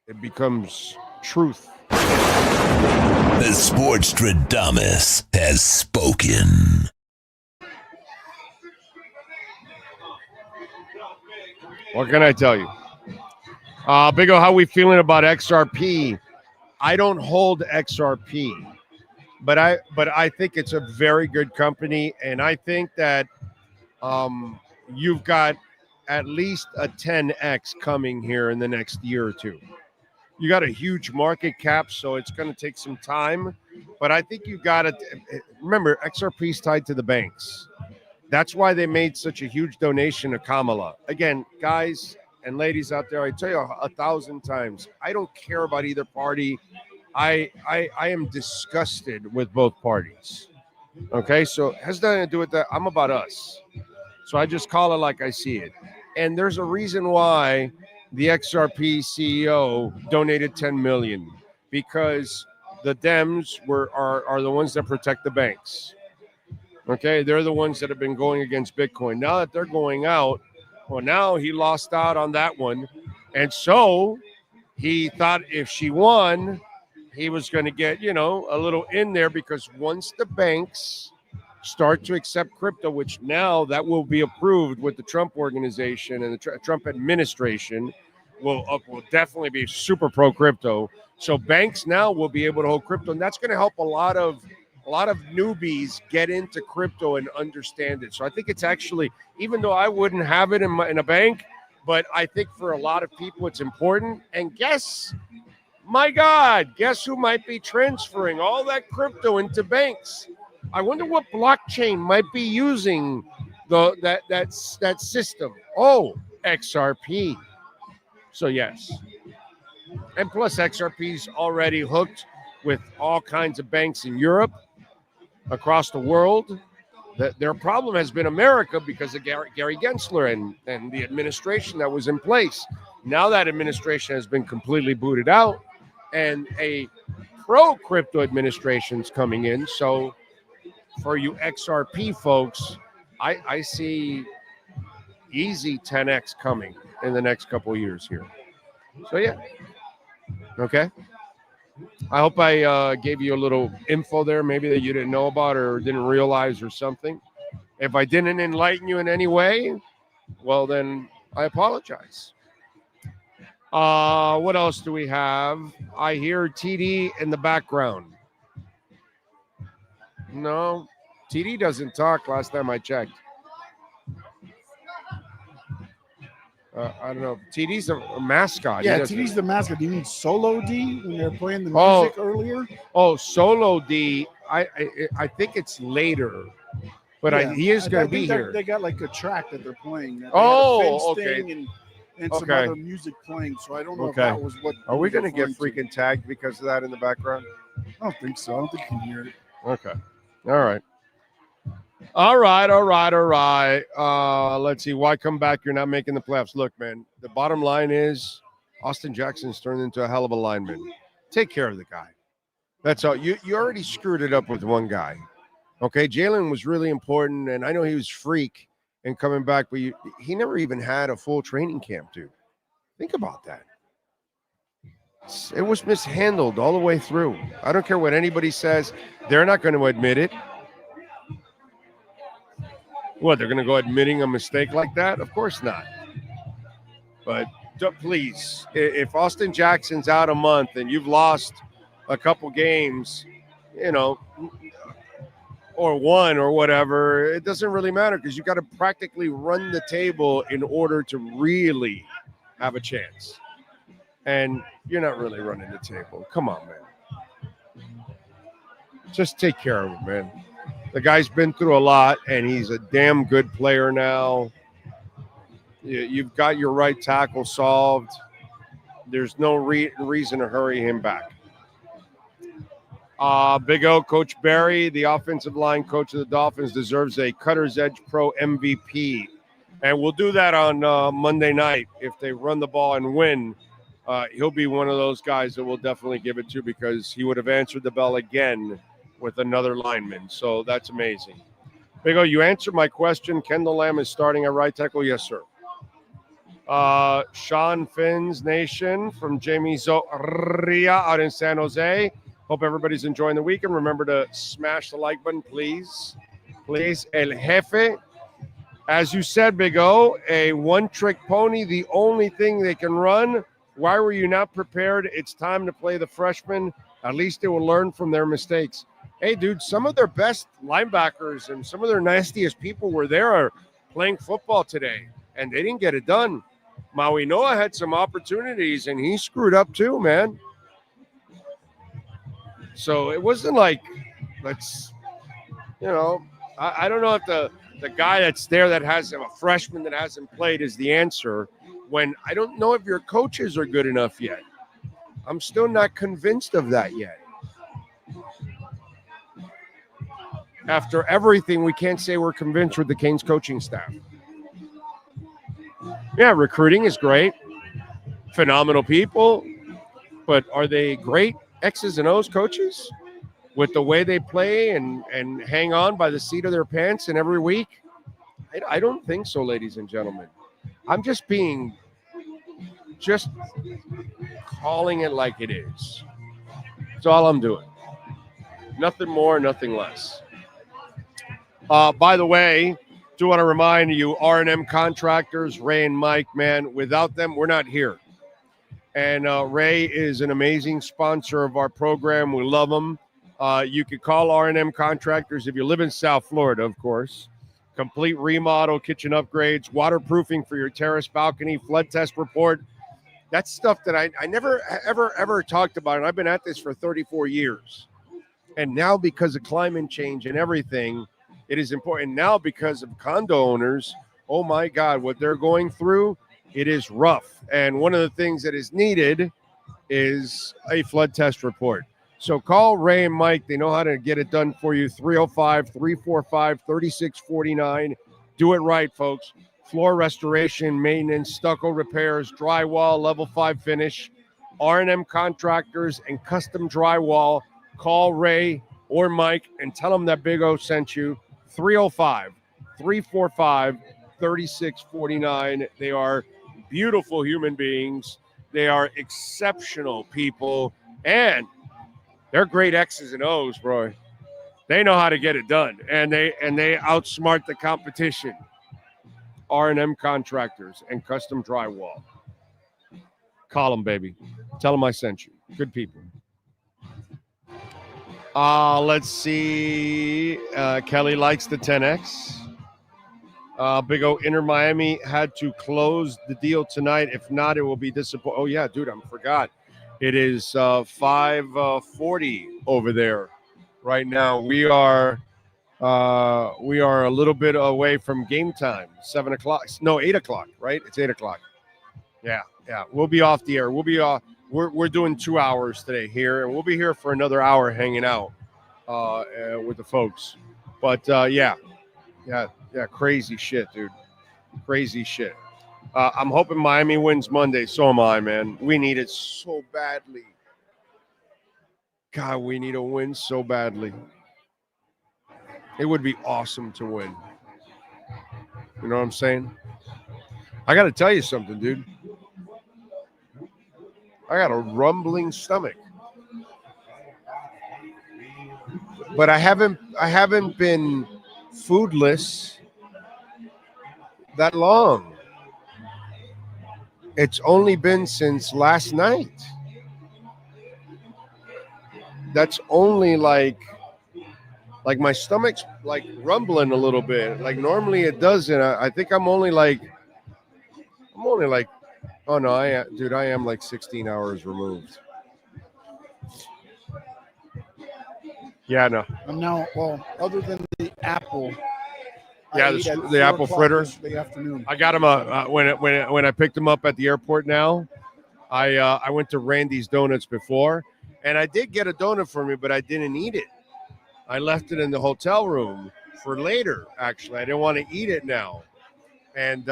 it becomes truth. The Sportstradamus has spoken. What can I tell you? Big O, how we feeling about XRP? I don't hold XRP, but I think it's a very good company, and I think that you've got at least a 10x coming here in the next year or two. You got a huge market cap, so it's going to take some time, but I think you got to remember XRP is tied to the banks. That's why they made such a huge donation to Kamala. Again, guys and ladies out there, I tell you 1,000 times, I don't care about either party. I am disgusted with both parties. Okay, so it has nothing to do with that. I'm about us. So I just call it like I see it. And there's a reason why the XRP CEO donated $10 million, because the Dems are the ones that protect the banks. Okay, they're the ones that have been going against Bitcoin. Now that they're going out, well, now he lost out on that one. And so he thought if she won, he was going to get, a little in there, because once the banks start to accept crypto, which now that will be approved with the Trump organization and the Trump administration, will definitely be super pro crypto. So banks now will be able to hold crypto, and that's going to help a lot of newbies get into crypto and understand it. So I think it's actually, even though I wouldn't have it in a bank, but I think for a lot of people it's important. And guess who might be transferring all that crypto into banks? I wonder what blockchain might be using that system. Oh, XRP. So yes. And plus XRP's already hooked with all kinds of banks in Europe, across the world. Their problem has been America because of Gary Gensler and the administration that was in place. Now that administration has been completely booted out, and a pro-crypto administration's coming in. So for you XRP folks, I see easy 10x coming in the next couple of years here. So yeah. Okay. I hope I gave you a little info there, maybe that you didn't know about or didn't realize or something. If I didn't enlighten you in any way, well, then I apologize. What else do we have? I hear TD in the background. No, TD doesn't talk last time I checked. I don't know. TD's a mascot. Yeah, TD's the mascot. Do you mean Solo D when they're playing the music earlier? Oh, Solo D. I think it's later, but yeah, he is going to be here. They got like a track that they're playing. Okay. And some other music playing. So I don't know if that was what. Are we going to get freaking tagged because of that in the background? I don't think so. I don't think you can hear it. Okay. All right. Let's see. Why come back? You're not making the playoffs. Look, man, the bottom line is Austin Jackson's turned into a hell of a lineman. Take care of the guy. That's all. You already screwed it up with one guy. Okay, Jalen was really important, and I know he was freak in coming back, but he never even had a full training camp, dude. Think about that. It was mishandled all the way through. I don't care what anybody says. They're not going to admit it. What, they're going to go admitting a mistake like that? Of course not. But please, if Austin Jackson's out a month and you've lost a couple games, or one or whatever, it doesn't really matter, because you got to practically run the table in order to really have a chance. And you're not really running the table. Come on, man. Just take care of him, man. The guy's been through a lot, and he's a damn good player now. You've got your right tackle solved. There's no reason to hurry him back. Big O, Coach Barry, the offensive line coach of the Dolphins, deserves a Cutter's Edge Pro MVP. And we'll do that on Monday night. If they run the ball and win, he'll be one of those guys that we'll definitely give it to, because he would have answered the bell again with another lineman. So that's amazing. Big O, you answered my question. Kendall Lamb is starting at right tackle. Yes, sir. Sean Finn's Nation from Jamie Zoria out in San Jose. Hope everybody's enjoying the weekend. Remember to smash the like button, please. Please. El Jefe. As you said, Big O, a one-trick pony, the only thing they can run. Why were you not prepared? It's time to play the freshmen. At least they will learn from their mistakes. Hey, dude, some of their best linebackers and some of their nastiest people were there playing football today, and they didn't get it done. Maui Noah had some opportunities, and he screwed up too, man. So it wasn't like, I don't know if the guy that's there that has a freshman that hasn't played is the answer, when I don't know if your coaches are good enough yet. I'm still not convinced of that yet. After everything, we can't say we're convinced with the Canes coaching staff. Yeah, recruiting is great. Phenomenal people. But are they great X's and O's coaches? with the way they play and hang on by the seat of their pants and every week? I don't think so, ladies and gentlemen. I'm just calling it like it is. That's all I'm doing. Nothing more, nothing less. By the way, do want to remind you, R&M Contractors, Ray and Mike, man, without them, we're not here. And Ray is an amazing sponsor of our program. We love him. You could call R&M Contractors if you live in South Florida, of course. Complete remodel, kitchen upgrades, waterproofing for your terrace balcony, flood test report. That's stuff that I never, ever talked about. And I've been at this for 34 years. And now because of climate change and everything, it is important. Now because of condo owners, oh my God, what they're going through, it is rough. And one of the things that is needed is a flood test report. So call Ray and Mike. They know how to get it done for you. 305-345-3649. Do it right, folks. Floor restoration, maintenance, stucco repairs, drywall, level 5 finish, R&M Contractors, and custom drywall. Call Ray or Mike and tell them that Big O sent you. 305-345-3649. They are beautiful human beings. They are exceptional people. And they're great X's and O's, bro. They know how to get it done. And they outsmart the competition. R&M Contractors and custom drywall. Call them, baby. Tell them I sent you. Good people. Let's see. Kelly likes the 10X. Big O, Inter Miami had to close the deal tonight. If not, it will be disappointing. Oh, yeah, dude, I forgot. It is 5:40 over there right now. We are a little bit away from game time. 7 o'clock. No, 8 o'clock, right? It's 8 o'clock. Yeah. We'll be off the air. We'll be we're doing 2 hours today here, and we'll be here for another hour hanging out with the folks. But yeah, crazy shit, dude. Crazy shit. I'm hoping Miami wins Monday. So am I, man. We need it so badly. God, we need a win so badly. It would be awesome to win. You know what I'm saying? I got to tell you something, dude. I got a rumbling stomach. But I haven't been foodless that long. It's only been since last night. That's only like my stomach's like rumbling a little bit. Like normally it doesn't. I think I'm only like, oh no, I am like 16 hours removed. Yeah, no. I'm now, well, other than the apple. Yeah, the apple fritter. The afternoon. I got him when I picked him up at the airport. Now, I went to Randy's Donuts before, and I did get a donut for me, but I didn't eat it. I left it in the hotel room for later. Actually, I didn't want to eat it now, and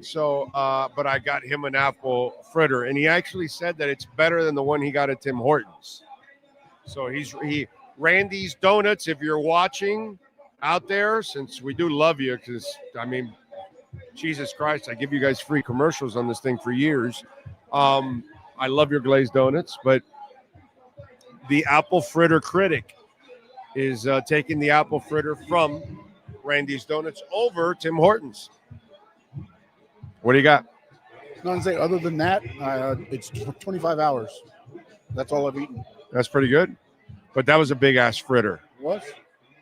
so but I got him an apple fritter, and he actually said that it's better than the one he got at Tim Hortons. So Randy's Donuts, if you're watching out there, since we do love you, because I mean, Jesus Christ, I give you guys free commercials on this thing for years. I love your glazed donuts, but the apple fritter critic is taking the apple fritter from Randy's Donuts over Tim Hortons. What do you got? Nothing to say other than that. It's 25 hours. That's all I've eaten. That's pretty good, but that was a big ass fritter. What?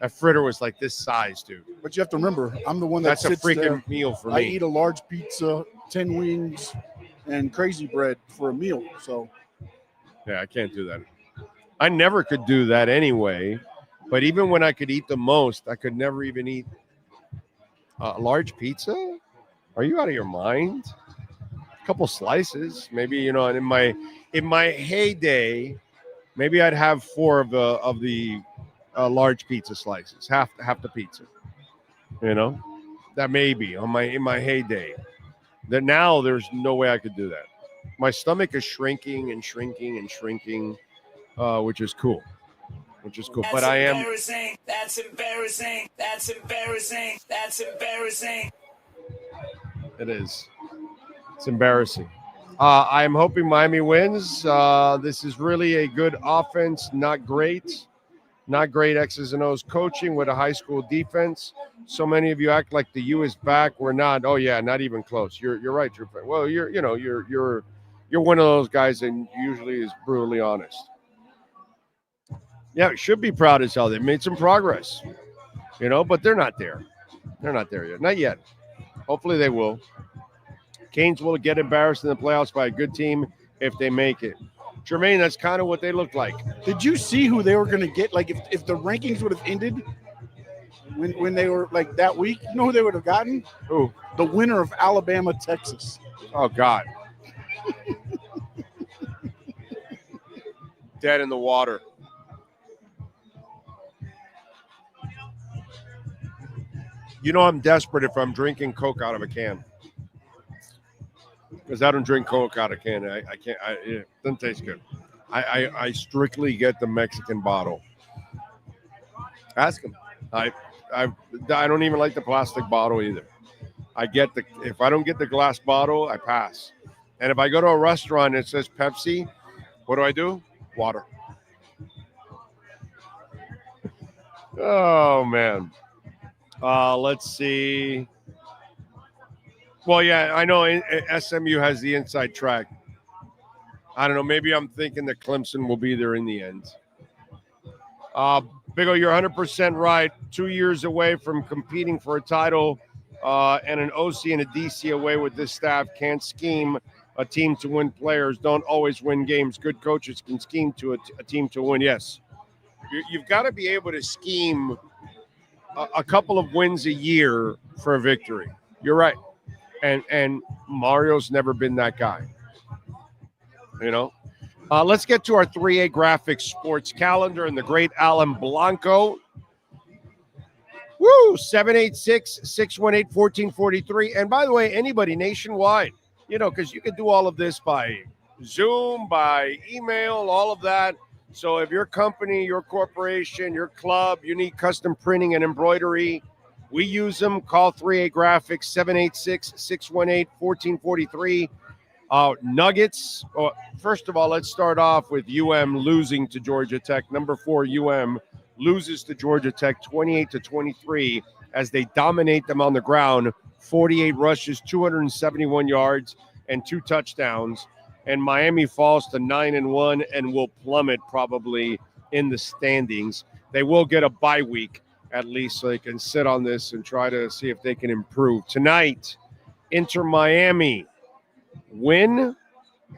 That fritter was like this size, dude. But you have to remember, I'm the one that That's sits a freaking there. meal for me. I eat a large pizza, 10 wings, and crazy bread for a meal. So, yeah, I can't do that. I never could do that anyway. But even when I could eat the most, I could never even eat a large pizza. Are you out of your mind? A couple slices, maybe. You know, in my heyday, maybe I'd have 4 of the large pizza slices, half the pizza. You know, that may be in my heyday. That now there's no way I could do that. My stomach is shrinking and shrinking and shrinking, which is cool. which is cool. But I am. That's embarrassing. That's embarrassing. That's embarrassing. It is. It's embarrassing. I'm hoping Miami wins. This is really a good offense, not great. Not great X's and O's coaching with a high school defense. So many of you act like the U is back. We're not. Oh yeah, not even close. You're right. Well, you're one of those guys, and usually is brutally honest. Yeah, should be proud as hell. They made some progress, but they're not there. They're not there yet. Not yet. Hopefully they will. Canes will get embarrassed in the playoffs by a good team if they make it. Jermaine, that's kind of what they look like. Did you see who they were going to get? Like, if the rankings would have ended when they were, like, that week, you know who they would have gotten? Who? The winner of Alabama, Texas. Oh, God. Dead in the water. I'm desperate if I'm drinking Coke out of a can. Because I don't drink Coke out of a can. I can't. It doesn't taste good. I strictly get the Mexican bottle. Ask them. I don't even like the plastic bottle either. If I don't get the glass bottle, I pass. And if I go to a restaurant and it says Pepsi, what do? Water. Oh man. Let's see. Well, yeah, I know SMU has the inside track. I don't know. Maybe I'm thinking that Clemson will be there in the end. Big O, you're 100% right. 2 years away from competing for a title and an OC and a DC away with this staff. Can't scheme a team to win players. Don't always win games. Good coaches can scheme to a team to win. Yes. You've got to be able to scheme a couple of wins a year for a victory. You're right. And Mario's never been that guy. Let's get to our 3A Graphics sports calendar and the great Alan Blanco. Woo! 786-618-1443. And by the way, anybody nationwide, because you can do all of this by Zoom, by email, all of that. So if your company, your corporation, your club, you need custom printing and embroidery, we use them. Call 3A Graphics, 786-618-1443. Nuggets. First of all, let's start off with UM losing to Georgia Tech. Number 4, UM loses to Georgia Tech 28-23 as they dominate them on the ground. 48 rushes, 271 yards, and 2 touchdowns. And Miami falls to 9-1 and will plummet probably in the standings. They will get a bye week at least, so they can sit on this and try to see if they can improve. Tonight, Inter Miami. Win,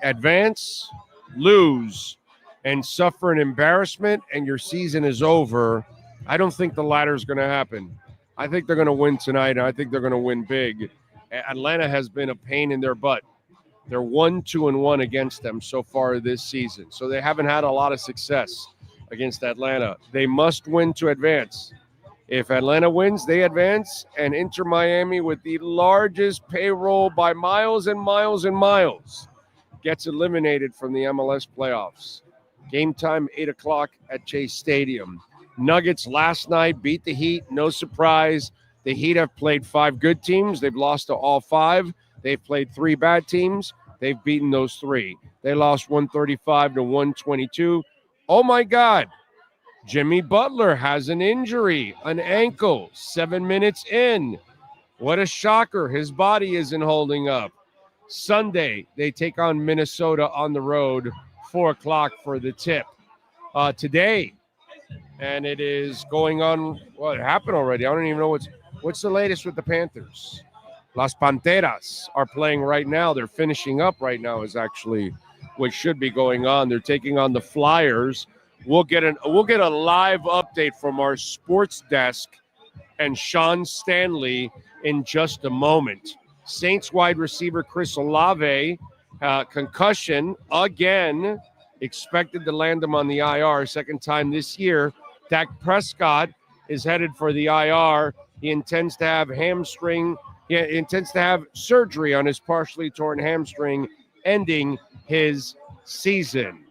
advance, lose, and suffer an embarrassment, and your season is over. I don't think the latter is going to happen. I think they're going to win tonight, and I think they're going to win big. Atlanta has been a pain in their butt. They're 1-2-1 against them so far this season, so they haven't had a lot of success against Atlanta. They must win to advance. If Atlanta wins, they advance, and Inter Miami, with the largest payroll by miles and miles and miles, gets eliminated from the MLS playoffs. Game time, 8 o'clock at Chase Stadium. Nuggets last night beat the Heat. No surprise. The Heat have played 5 good teams. They've lost to all 5. They've played 3 bad teams. They've beaten those 3. They lost 135-122. Oh, my God. Jimmy Butler has an injury, an ankle, 7 minutes in. What a shocker. His body isn't holding up. Sunday, they take on Minnesota on the road, 4 o'clock for the tip. Today, and it is going on, well, it happened already. I don't even know what's the latest with the Panthers. Las Panteras are playing right now. They're finishing up right now is actually what should be going on. They're taking on the Flyers. We'll get a live update from our sports desk and Sean Stanley in just a moment. Saints wide receiver Chris Olave, concussion again, expected to land him on the IR, second time this year. Dak Prescott is headed for the IR. He intends to have surgery on his partially torn hamstring, ending his season.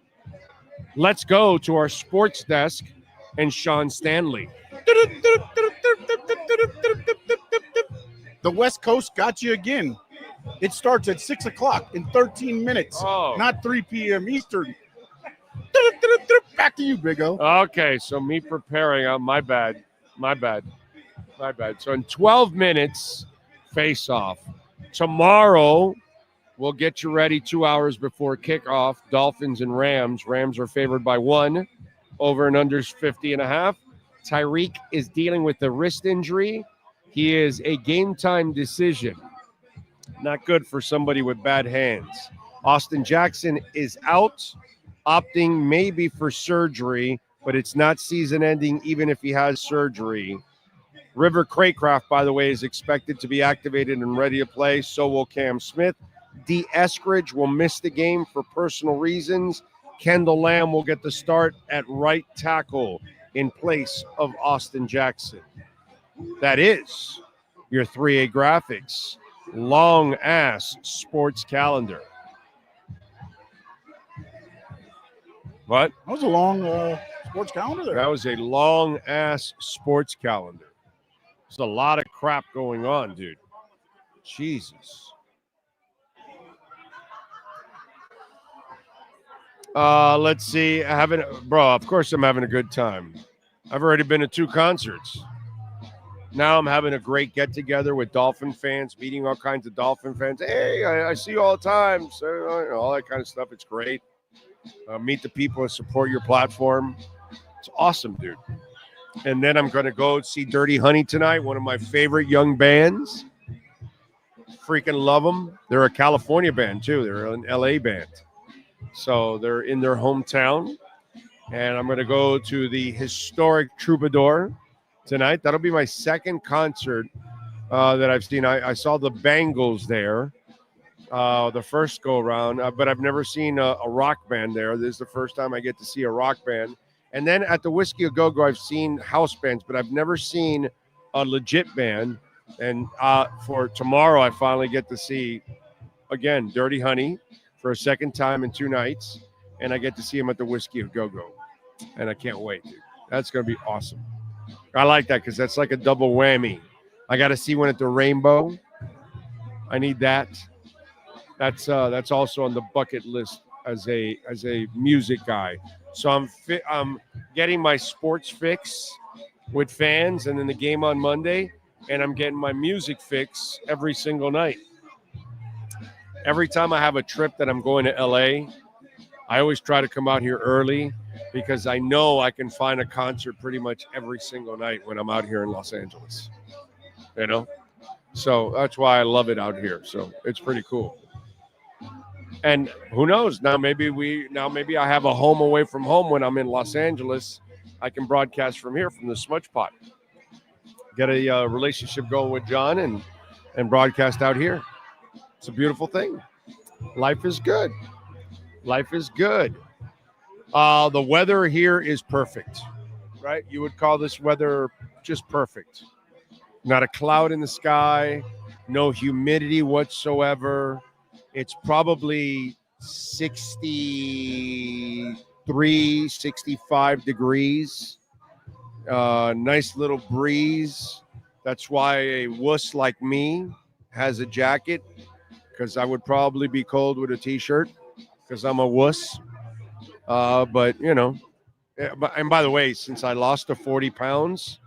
Let's go to our sports desk and Sean Stanley. The West Coast got you again. It starts at 6 o'clock in 13 minutes, not 3 p.m. Eastern. Back to you, Big O. Okay, so me preparing. My bad. So in 12 minutes, face off. Tomorrow, we'll get you ready 2 hours before kickoff. Dolphins and Rams. Rams are favored by 1. Over and under 50.5. Tyreek is dealing with a wrist injury. He is a game-time decision. Not good for somebody with bad hands. Austin Jackson is out, opting maybe for surgery, but it's not season-ending even if he has surgery. River Craycraft, by the way, is expected to be activated and ready to play. So will Cam Smith. D. Eskridge will miss the game for personal reasons. Kendall Lamb will get the start at right tackle in place of Austin Jackson. That is your 3A Graphics long-ass sports calendar. What? That was a long sports calendar there. That was a long-ass sports calendar. There's a lot of crap going on, dude. Jesus. Let's see. Of course I'm having a good time. I've already been to 2 concerts. Now I'm having a great get-together with Dolphin fans, meeting all kinds of Dolphin fans. Hey, I see you all the time. So, all that kind of stuff. It's great. Meet the people and support your platform. It's awesome, dude. And then I'm going to go see Dirty Honey tonight, one of my favorite young bands. Freaking love them. They're a California band, too. They're an LA band. So they're in their hometown. And I'm going to go to the historic Troubadour tonight. That'll be my second concert that I've seen. I saw the Bangles there the first go-around, but I've never seen a rock band there. This is the first time I get to see a rock band. And then at the Whiskey A Go-Go, I've seen house bands, but I've never seen a legit band. And for tomorrow, I finally get to see, again, Dirty Honey for a second time in 2 nights. And I get to see him at the Whiskey A Go-Go. And I can't wait, dude. That's going to be awesome. I like that because that's like a double whammy. I got to see one at the Rainbow. I need that. That's also on the bucket list as a music guy. So I'm getting my sports fix with fans, and then the game on Monday, and I'm getting my music fix every single night. Every time I have a trip that I'm going to LA, I always try to come out here early because I know I can find a concert pretty much every single night when I'm out here in Los Angeles. You know? So that's why I love it out here. So it's pretty cool. And who knows? Now maybe I have a home away from home when I'm in Los Angeles. I can broadcast from here, from the Smudgepot. Get a relationship going with John and broadcast out here. It's a beautiful thing. Life is good. Life is good. The weather here is perfect, right? You would call this weather just perfect. Not a cloud in the sky, no humidity whatsoever. It's probably 63, 65 degrees. Nice little breeze. That's why a wuss like me has a jacket, because I would probably be cold with a T-shirt because I'm a wuss. But, you know, and by the way, since I lost the 40 pounds,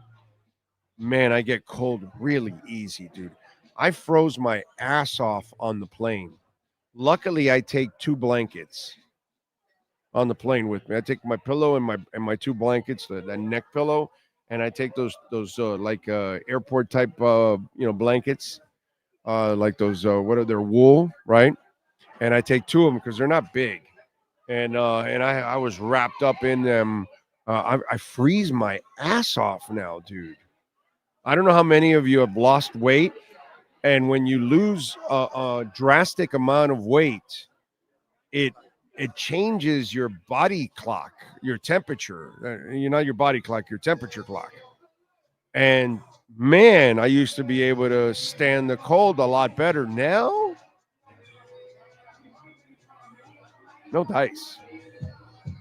man, I get cold really easy, dude. I froze my ass off on the plane. Luckily, I take 2 blankets on the plane with me. I take my pillow and my 2 blankets, the neck pillow, and I take those airport type blankets, like those what are their wool, right? And I take 2 of them because they're not big, and I was wrapped up in them. I freeze my ass off now, dude. I don't know how many of you have lost weight. And when you lose a drastic amount of weight, it changes your body clock, your temperature. Not your body clock, your temperature clock. And man, I used to be able to stand the cold a lot better. Now, no dice.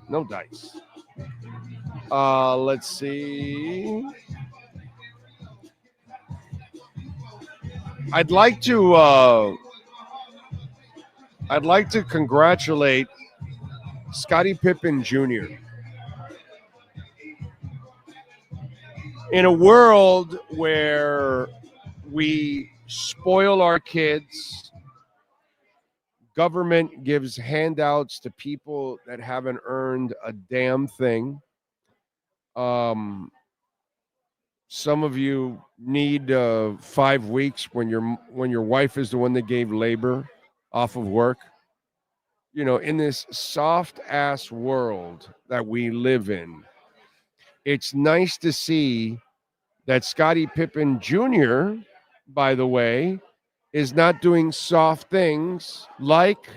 No dice. Let's see. I'd like to congratulate Scotty Pippen Jr. In a world where we spoil our kids, government gives handouts to people that haven't earned a damn thing. Some of you need 5 weeks when your wife is the one that gave labor off of work. You know, in this soft ass world that we live in, it's nice to see that Scotty Pippen Jr., by the way, is not doing soft things like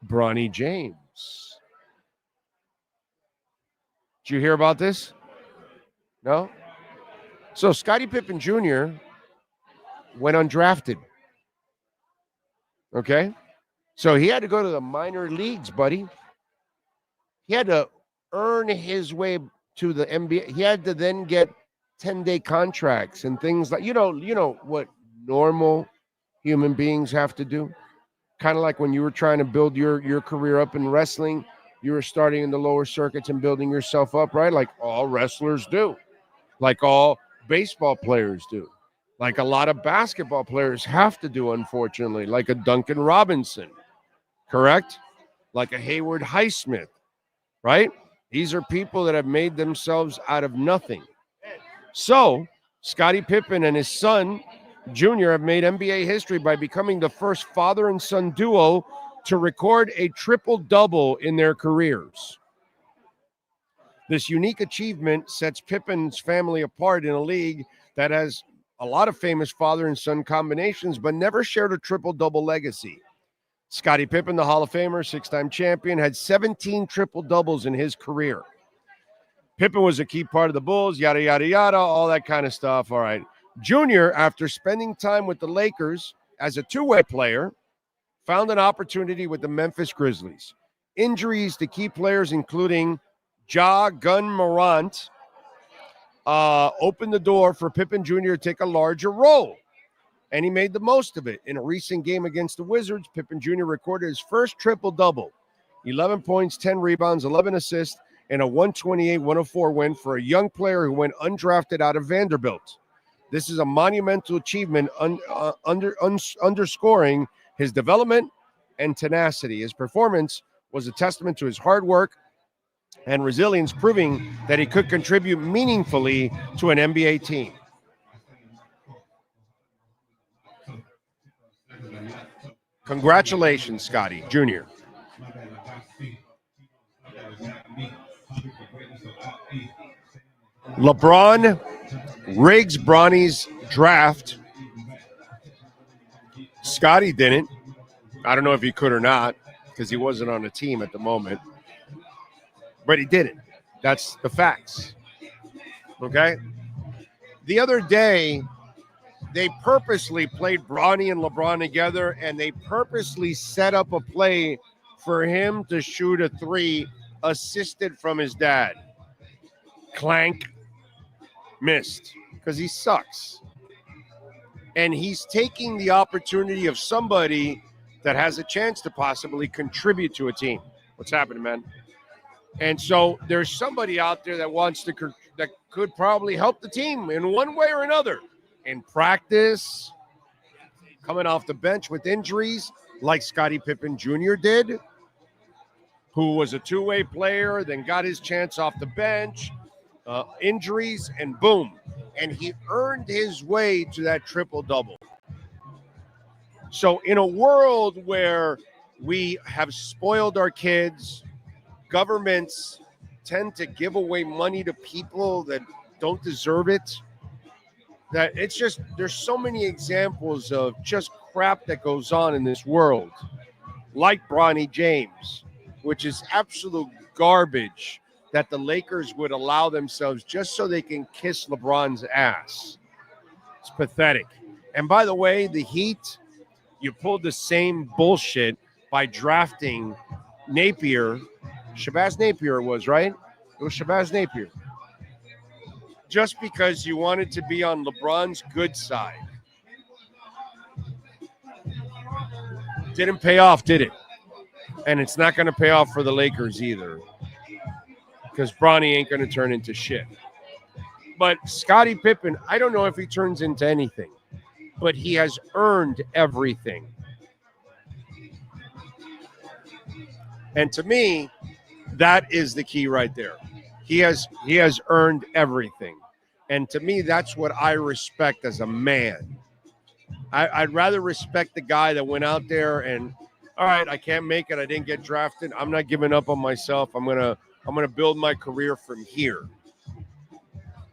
Bronny James. Did you hear about this? No? So Scotty Pippen Jr. went undrafted. Okay? So he had to go to the minor leagues, buddy. He had to earn his way to the NBA. He had to then get 10-day contracts and things like, you know what normal human beings have to do. Kind of like when you were trying to build your career up in wrestling, you were starting in the lower circuits and building yourself up, right? Like all wrestlers do, like all baseball players do, like a lot of basketball players have to do, unfortunately, like a Duncan Robinson, correct? Like a Hayward Highsmith, right? These are people that have made themselves out of nothing. So Scottie Pippen and his son, Jr., have made NBA history by becoming the first father and son duo to record a triple-double in their careers. This unique achievement sets Pippen's family apart in a league that has a lot of famous father and son combinations, but never shared a triple-double legacy. Scottie Pippen, the Hall of Famer, six-time champion, had 17 triple-doubles in his career. Pippen was a key part of the Bulls, yada, yada, yada, all that kind of stuff. All right. Junior, after spending time with the Lakers as a two-way player, found an opportunity with the Memphis Grizzlies. Injuries to key players, including Ja Gun Morant, opened the door for Pippen Jr. to take a larger role, and he made the most of it. In a recent game against the Wizards, Pippen Jr. recorded his first triple-double, 11 points, 10 rebounds, 11 assists, and a 128-104 win for a young player who went undrafted out of Vanderbilt. This is a monumental achievement underscoring his development and tenacity. His performance was a testament to his hard work and resilience, proving that he could contribute meaningfully to an NBA team. Congratulations, Scotty Jr. LeBron rigs Bronny's draft. Scotty didn't. I don't know if he could or not because he wasn't on the team at the moment. But he didn't. That's the facts. Okay? The other day, they purposely played Bronny and LeBron together, and they purposely set up a play for him to shoot a three assisted from his dad. Clank. Missed because he sucks. And he's taking the opportunity of somebody that has a chance to possibly contribute to a team. What's happening, man? And so there's somebody out there that wants to that could probably help the team in one way or another. In practice, coming off the bench with injuries, like Scottie Pippen Jr. did, who was a two-way player, then got his chance off the bench. Injuries, and boom. And he earned his way to that triple-double. So in a world where we have spoiled our kids, governments tend to give away money to people that don't deserve it, that it's just, there's so many examples of just crap that goes on in this world, like Bronny James, which is absolute garbage that the Lakers would allow themselves just so they can kiss LeBron's ass. It's pathetic. And by the way, the Heat, you pulled the same bullshit by drafting Napier. Shabazz Napier was, right? It was Shabazz Napier. just because you wanted to be on LeBron's good side. Didn't pay off, did it? And it's not going to pay off for the Lakers either, because Bronny ain't going to turn into shit. But Scotty Pippen, I don't know if he turns into anything, but he has earned everything. And to me, that is the key right there. He has earned everything. And to me, that's what I respect as a man. I'd rather respect the guy that went out there and, all right, I can't make it. I didn't get drafted. I'm not giving up on myself. I'm gonna build my career from here.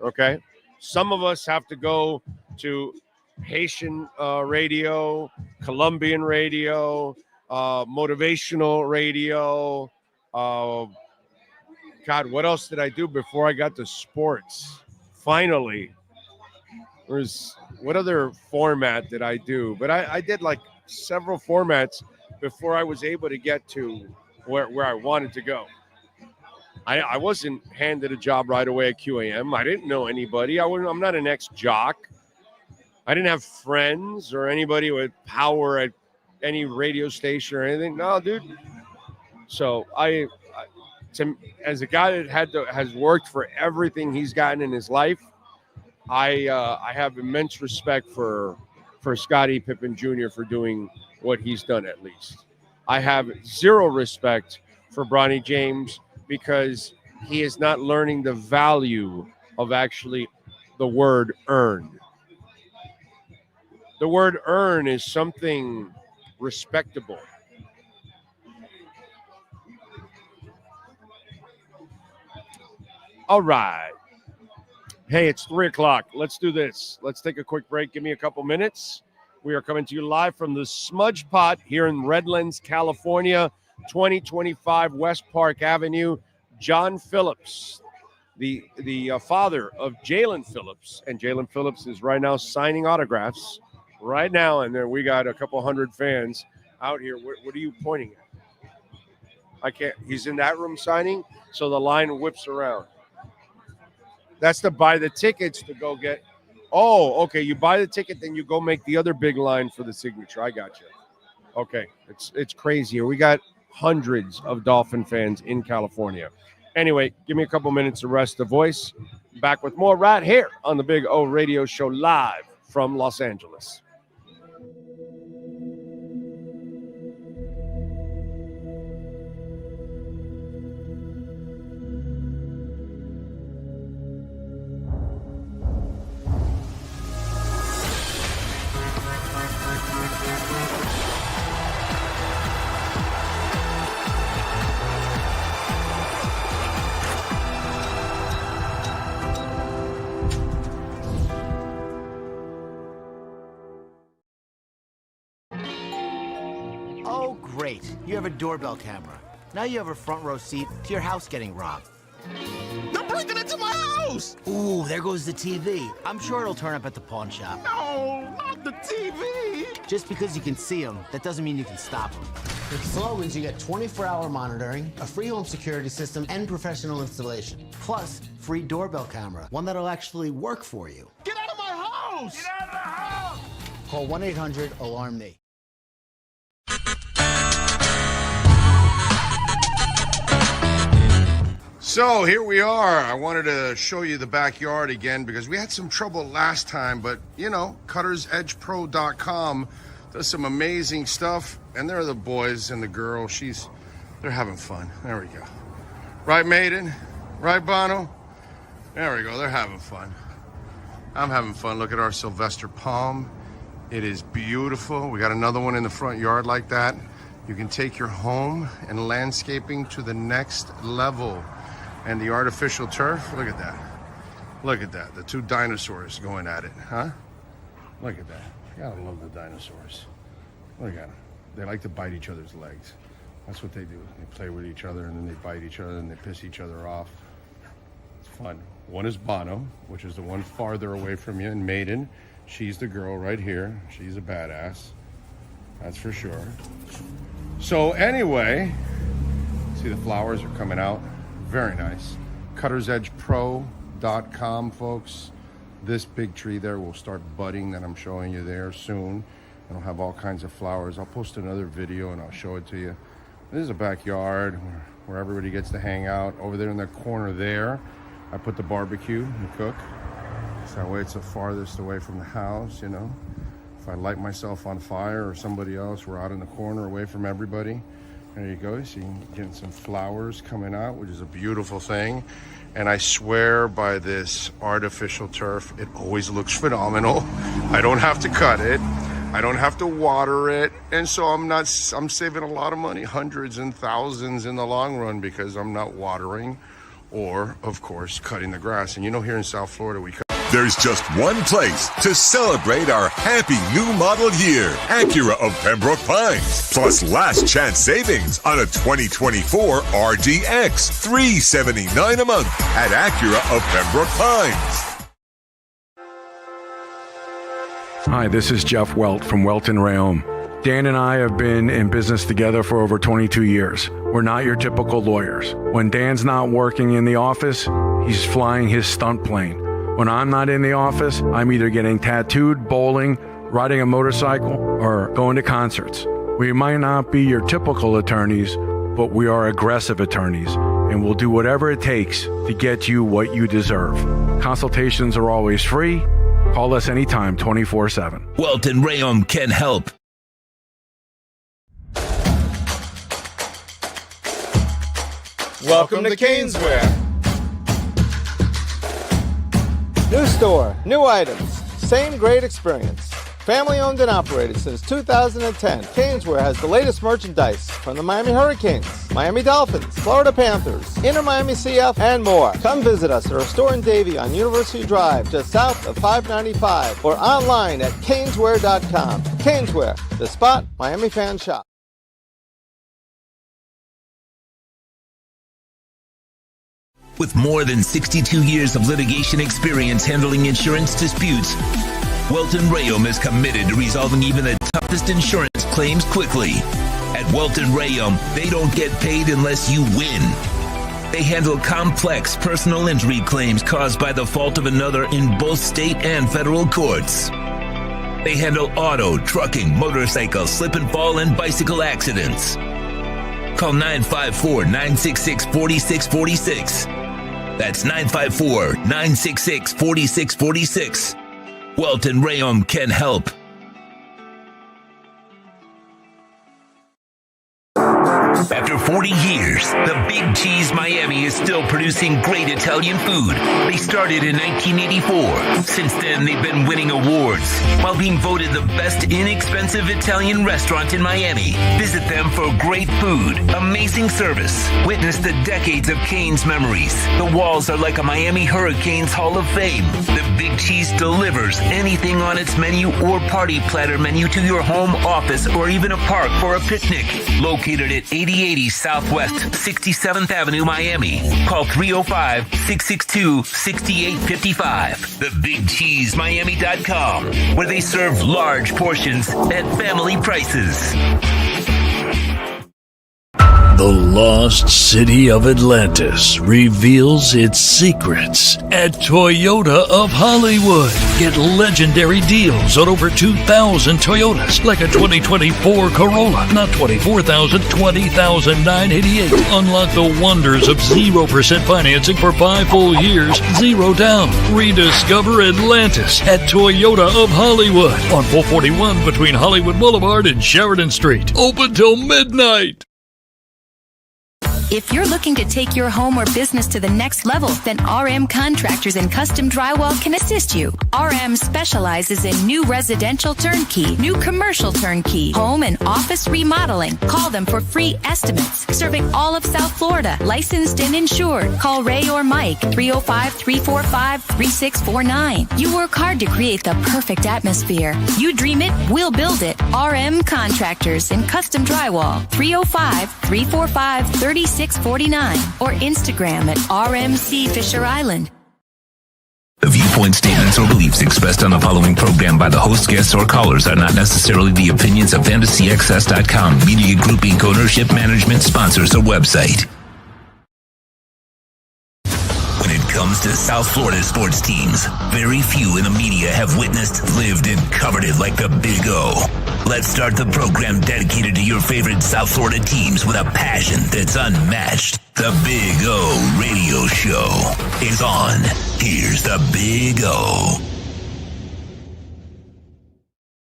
Okay? Some of us have to go to Haitian radio, Colombian radio, motivational radio. God, what else did I do before I got to sports? Finally, what other format did I do? But I did like several formats before I was able to get to where I wanted to go. I wasn't handed a job right away at QAM. I didn't know anybody. I'm not an ex-jock. I didn't have friends or anybody with power at any radio station or anything. No, dude. So as a guy that has worked for everything he's gotten in his life, I have immense respect for Scotty Pippen Jr. for doing what he's done. At least I have zero respect for Bronny James because he is not learning the value of actually the word earned. The word earn is something respectable. All right. Hey, it's 3:00. Let's do this. Let's take a quick break. Give me a couple minutes. We are coming to you live from the Smudgepot here in Redlands, California, 2025 West Park Avenue. John Phillips, the father of Jalen Phillips, and Jalen Phillips is right now signing autographs right now, and then we got a couple hundred fans out here. What are you pointing at? I can't. He's in that room signing, so the line whips around. That's to buy the tickets to go get. Oh, okay. You buy the ticket, then you go make the other big line for the signature. I got you. Okay, it's crazy here. We got hundreds of Dolphin fans in California. Anyway, give me a couple minutes to rest the voice. Back with more right here on the Big O Radio Show live from Los Angeles. Great. You have a doorbell camera. Now you have a front row seat to your house getting robbed. They're breaking into my house! Ooh, there goes the TV. I'm sure it'll turn up at the pawn shop. No, not the TV! Just because you can see them, that doesn't mean you can stop them. With Slogans, you get 24-hour monitoring, a free home security system, and professional installation. Plus, free doorbell camera, one that'll actually work for you. Get out of my house! Get out of the house! Call 1-800-ALARM-ME. So here we are. I wanted to show you the backyard again because we had some trouble last time, but you know, cuttersedgepro.com does some amazing stuff, and there are the boys and the girl. They're having fun. There we go. Right, Maiden? Right, Bono? There we go. They're having fun. I'm having fun. Look at our Sylvester palm. It is beautiful. We got another one in the front yard like that. You can take your home and landscaping to the next level. And the artificial turf, look at that. Look at that. The two dinosaurs going at it, huh? Look at that. Gotta love the dinosaurs. Look at them. They like to bite each other's legs. That's what they do. They play with each other, and then they bite each other, and they piss each other off. It's fun. One is Bono, which is the one farther away from you, and Maiden. She's the girl right here. She's a badass. That's for sure. So anyway, see the flowers are coming out. Very nice. cuttersedgepro.com. realiable.com, folks. This big tree there will start budding that I'm showing you there soon. It'll have all kinds of flowers. I'll post another video and I'll show it to you. This is a backyard where everybody gets to hang out. Over there in the corner there, I put the barbecue and cook. So that way it's the farthest away from the house, you know. If I light myself on fire or somebody else, we're out in the corner away from everybody. There you go. So you can get some flowers coming out, which is a beautiful thing. And I swear by this artificial turf, it always looks phenomenal. I don't have to cut it. I don't have to water it. And so I'm saving a lot of money, hundreds and thousands in the long run, because I'm not watering or, of course, cutting the grass. And you know, here in South Florida, we cut. There's just one place to celebrate our happy new model year. Acura of Pembroke Pines. Plus last chance savings on a 2024 RDX. $379 a month at Acura of Pembroke Pines. Hi, this is Jeff Welt from Welt & Rayom. Dan and I have been in business together for over 22 years. We're not your typical lawyers. When Dan's not working in the office, he's flying his stunt plane. When I'm not in the office, I'm either getting tattooed, bowling, riding a motorcycle, or going to concerts. We might not be your typical attorneys, but we are aggressive attorneys, and we'll do whatever it takes to get you what you deserve. Consultations are always free. Call us anytime, 24/7. Welt & Rayom can help. Welcome to Caneswear. New store, new items, same great experience. Family owned and operated since 2010, Caneswear has the latest merchandise from the Miami Hurricanes, Miami Dolphins, Florida Panthers, Inter Miami CF, and more. Come visit us at our store in Davie on University Drive, just south of 595, or online at caneswear.com. Caneswear, the spot Miami fans shop. With more than 62 years of litigation experience handling insurance disputes, Welt & Rayom is committed to resolving even the toughest insurance claims quickly. At Welt & Rayom, they don't get paid unless you win. They handle complex personal injury claims caused by the fault of another in both state and federal courts. They handle auto, trucking, motorcycle, slip and fall, and bicycle accidents. Call 954-966-4646. That's 954-966-4646. Welt & Rayom can help. After 40 years, the Big Cheese Miami is still producing great Italian food. They started in 1984. Since then, they've been winning awards while being voted the best inexpensive Italian restaurant in Miami. Visit them for great food, amazing service. Witness the decades of Cane's memories. The walls are like a Miami Hurricanes Hall of Fame. The Big Cheese delivers anything on its menu or party platter menu to your home, office, or even a park for a picnic. Located at 8080 Southwest 67th Avenue, Miami. Call 305-662-6855. TheBigCheeseMiami.com, where they serve large portions at family prices. The lost city of Atlantis reveals its secrets at Toyota of Hollywood. Get legendary deals on over 2,000 Toyotas, like a 2024 Corolla, not $24,000, $20,988. Unlock the wonders of 0% financing for 5 full years, 0 down. Rediscover Atlantis at Toyota of Hollywood on 441 between Hollywood Boulevard and Sheridan Street. Open till midnight. If you're looking to take your home or business to the next level, then RM Contractors and Custom Drywall can assist you. RM specializes in new residential turnkey, new commercial turnkey, home and office remodeling. Call them for free estimates. Serving all of South Florida, licensed and insured. Call Ray or Mike, 305-345-3649. You work hard to create the perfect atmosphere. You dream it, we'll build it. RM Contractors and Custom Drywall, 305-345-3649. or Instagram at RMC Fisher Island. The viewpoint statements or beliefs expressed on the following program by the host, guests, or callers are not necessarily the opinions of FantasyXS.com, Media Group Inc. ownership, management, sponsors, or website. When it comes to South Florida sports teams, very few in the media have witnessed, lived, and covered it like the Big O. Let's start the program dedicated to your favorite South Florida teams with a passion that's unmatched. The Big O Radio Show is on. Here's the Big O.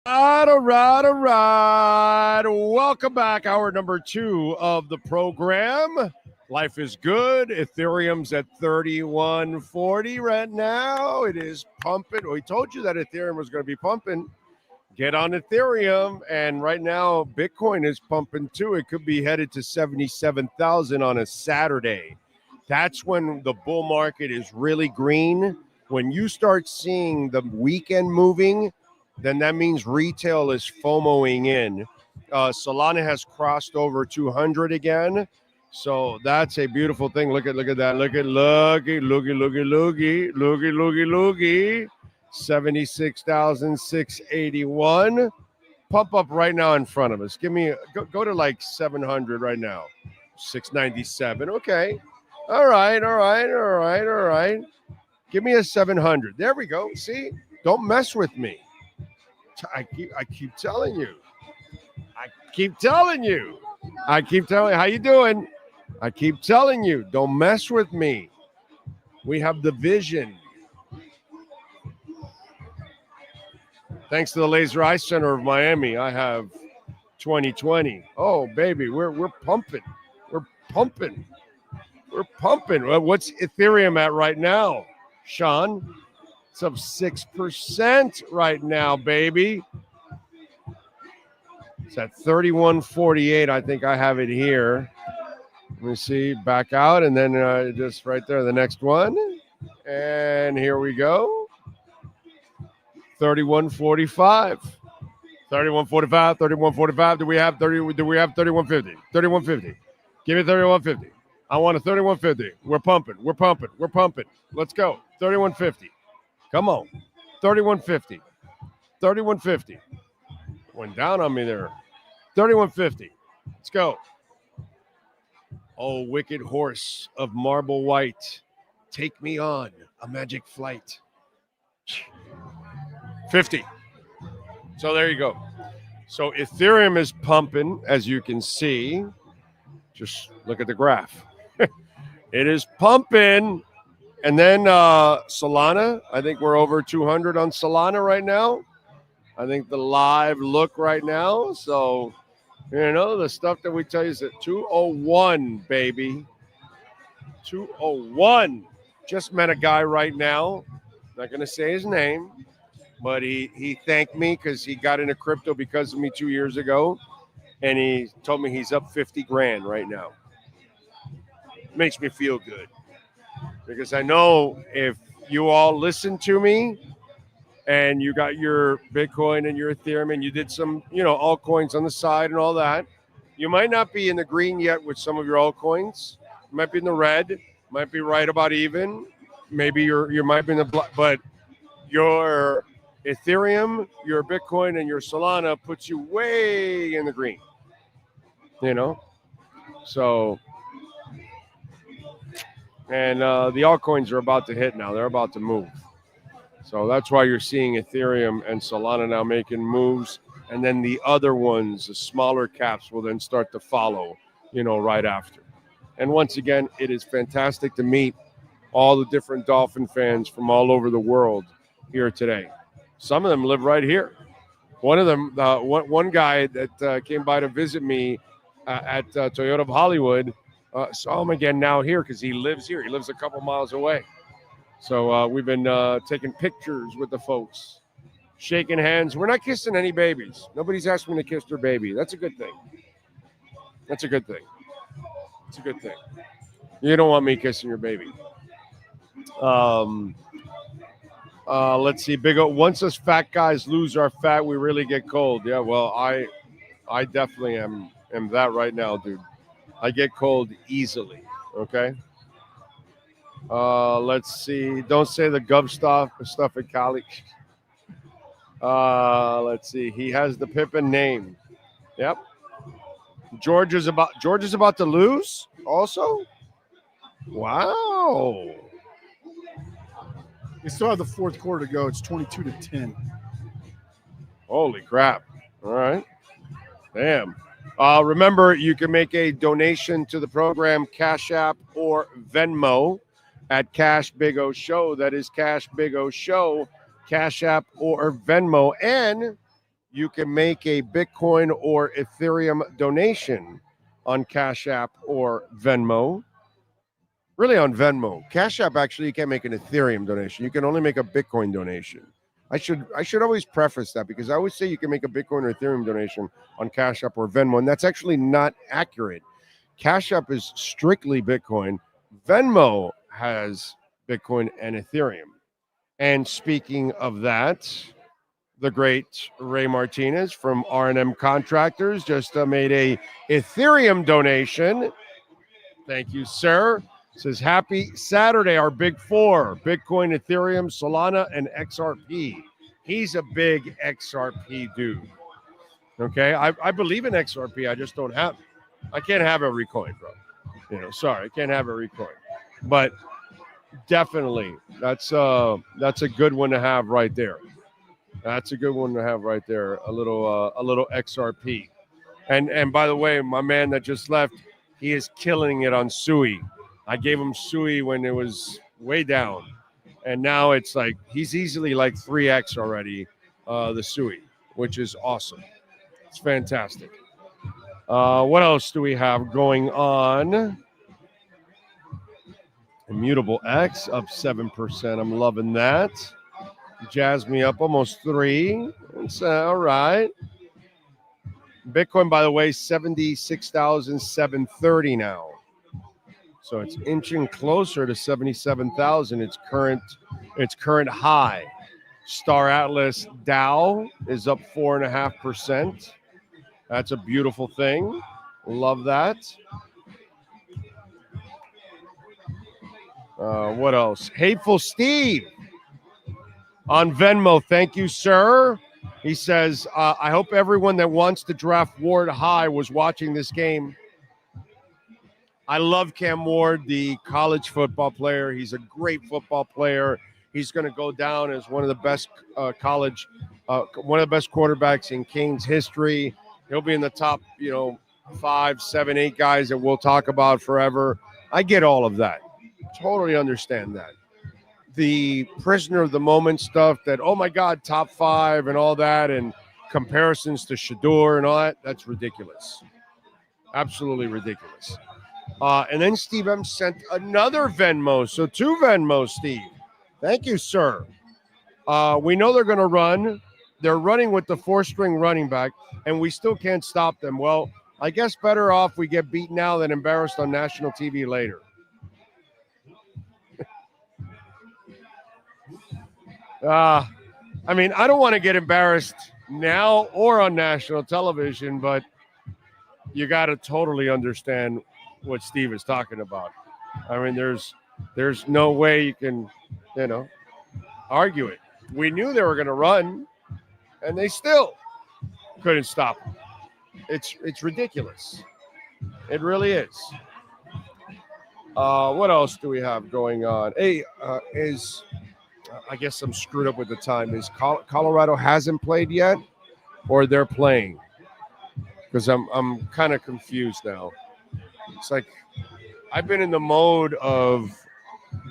All right. Welcome back. Hour number 2 of the program. Life is good. Ethereum's at 31.40 right now. It is pumping. We told you that Ethereum was going to be pumping. Get on Ethereum. And right now, Bitcoin is pumping too. It could be headed to 77,000 on a Saturday. That's when the bull market is really green. When you start seeing the weekend moving, then that means retail is FOMOing in. Solana has crossed over 200 again. So that's a beautiful thing. Look at that. Looky. 76,681. Pump up right now in front of us. Give me go to like 700 right now. 697. Okay. All right. Give me a 700. There we go. See? Don't mess with me. I keep telling you. How you doing? I keep telling you, don't mess with me. We have the vision. Thanks to the Laser Eye Center of Miami, I have 2020. Oh, baby, we're pumping. We're pumping. Well, what's Ethereum at right now, Sean? It's up 6% right now, baby. It's at 31.48. I think I have it here. Let me see. Back out, and then just right there, the next one. And here we go. 31.45. 31.45. Do we have 31.50? 31.50. Give me 31.50. I want a 31.50. We're pumping. Let's go. 31.50. Come on. 31.50. 31.50. Went down on me there. 31.50. Let's go. Oh, wicked horse of marble white, take me on a magic flight. 50. So there you go. So Ethereum is pumping, as you can see. Just look at the graph. It is pumping. And then Solana, I think we're over 200 on Solana right now. I think the live look right now. So, the stuff that we tell you is at 201, baby. 201. Just met a guy right now. Not going to say his name, but he thanked me because he got into crypto because of me 2 years ago. And he told me he's up 50 grand right now. Makes me feel good. Because I know if you all listen to me and you got your Bitcoin and your Ethereum and you did some, altcoins on the side and all that, you might not be in the green yet with some of your altcoins. You might be in the red, might be right about even. Maybe you might be in the black, but your Ethereum, your Bitcoin, and your Solana puts you way in the green. So... And the altcoins are about to hit now. They're about to move. So that's why you're seeing Ethereum and Solana now making moves. And then the other ones, the smaller caps, will then start to follow, right after. And once again, it is fantastic to meet all the different Dolphin fans from all over the world here today. Some of them live right here. One of them, one guy that came by to visit me at Toyota of Hollywood, saw him again now here because he lives here. He lives a couple miles away. So we've been taking pictures with the folks, shaking hands. We're not kissing any babies. Nobody's asked me to kiss their baby. That's a good thing. You don't want me kissing your baby. Let's see. Big O, once us fat guys lose our fat, we really get cold. Yeah, well, I definitely am that right now, dude. I get cold easily, okay? Let's see. Don't say the gov stuff at Cali. Let's see. He has the Pippen name. Yep. George is about to lose also? Wow. They still have the fourth quarter to go. It's 22-10. Holy crap. All right. Damn. Remember, you can make a donation to the program, Cash App or Venmo at Cash Big O Show. That is Cash Big O Show, Cash App or Venmo. And you can make a Bitcoin or Ethereum donation on Cash App or Venmo. Really on Venmo. Cash App, actually, you can't make an Ethereum donation. You can only make a Bitcoin donation. I should always preface that because I always say you can make a Bitcoin or Ethereum donation on Cash App or Venmo, and that's actually not accurate. Cash App is strictly Bitcoin. Venmo has Bitcoin and Ethereum. And speaking of that, the great Ray Martinez from R&M Contractors just made a Ethereum donation. Thank you, sir. Says, happy Saturday, our big four, Bitcoin, Ethereum, Solana, and XRP. He's a big XRP dude. Okay, I believe in XRP. I just don't have it. I can't have every coin, bro. Sorry, I can't have every coin. But definitely, that's a good one to have right there. That's a good one to have right there. A little XRP. And by the way, my man that just left, he is killing it on Sui. I gave him Sui when it was way down. And now it's like he's easily like 3x already, the Sui, which is awesome. It's fantastic. What else do we have going on? Immutable X up 7%. I'm loving that. Jazz me up almost 3. It's all right. Bitcoin, by the way, 76,730 now. So it's inching closer to 77,000. Its current high. Star Atlas Dow is up 4.5%. That's a beautiful thing. Love that. What else? Hateful Steve on Venmo. Thank you, sir. He says, I hope everyone that wants to draft Ward high was watching this game. I love Cam Ward, the college football player. He's a great football player. He's going to go down as one of the best one of the best quarterbacks in Canes history. He'll be in the top, 5, 7, 8 guys that we'll talk about forever. I get all of that. Totally understand that. The prisoner of the moment stuff that, oh my God, top 5 and all that, and comparisons to Shador and all that, that's ridiculous. Absolutely ridiculous. And then Steve M sent another Venmo. So 2 Venmos, Steve. Thank you, sir. We know they're going to run. They're running with the 4-string running back, and we still can't stop them. Well, I guess better off we get beat now than embarrassed on national TV later. I don't want to get embarrassed now or on national television, but you got to totally understand what Steve is talking about. I mean, there's no way you can, argue it. We knew they were going to run, and they still couldn't stop them. It's ridiculous. It really is. What else do we have going on? Hey, I guess I'm screwed up with the time. Is Colorado hasn't played yet, or they're playing? Because I'm kind of confused now. It's like I've been in the mode of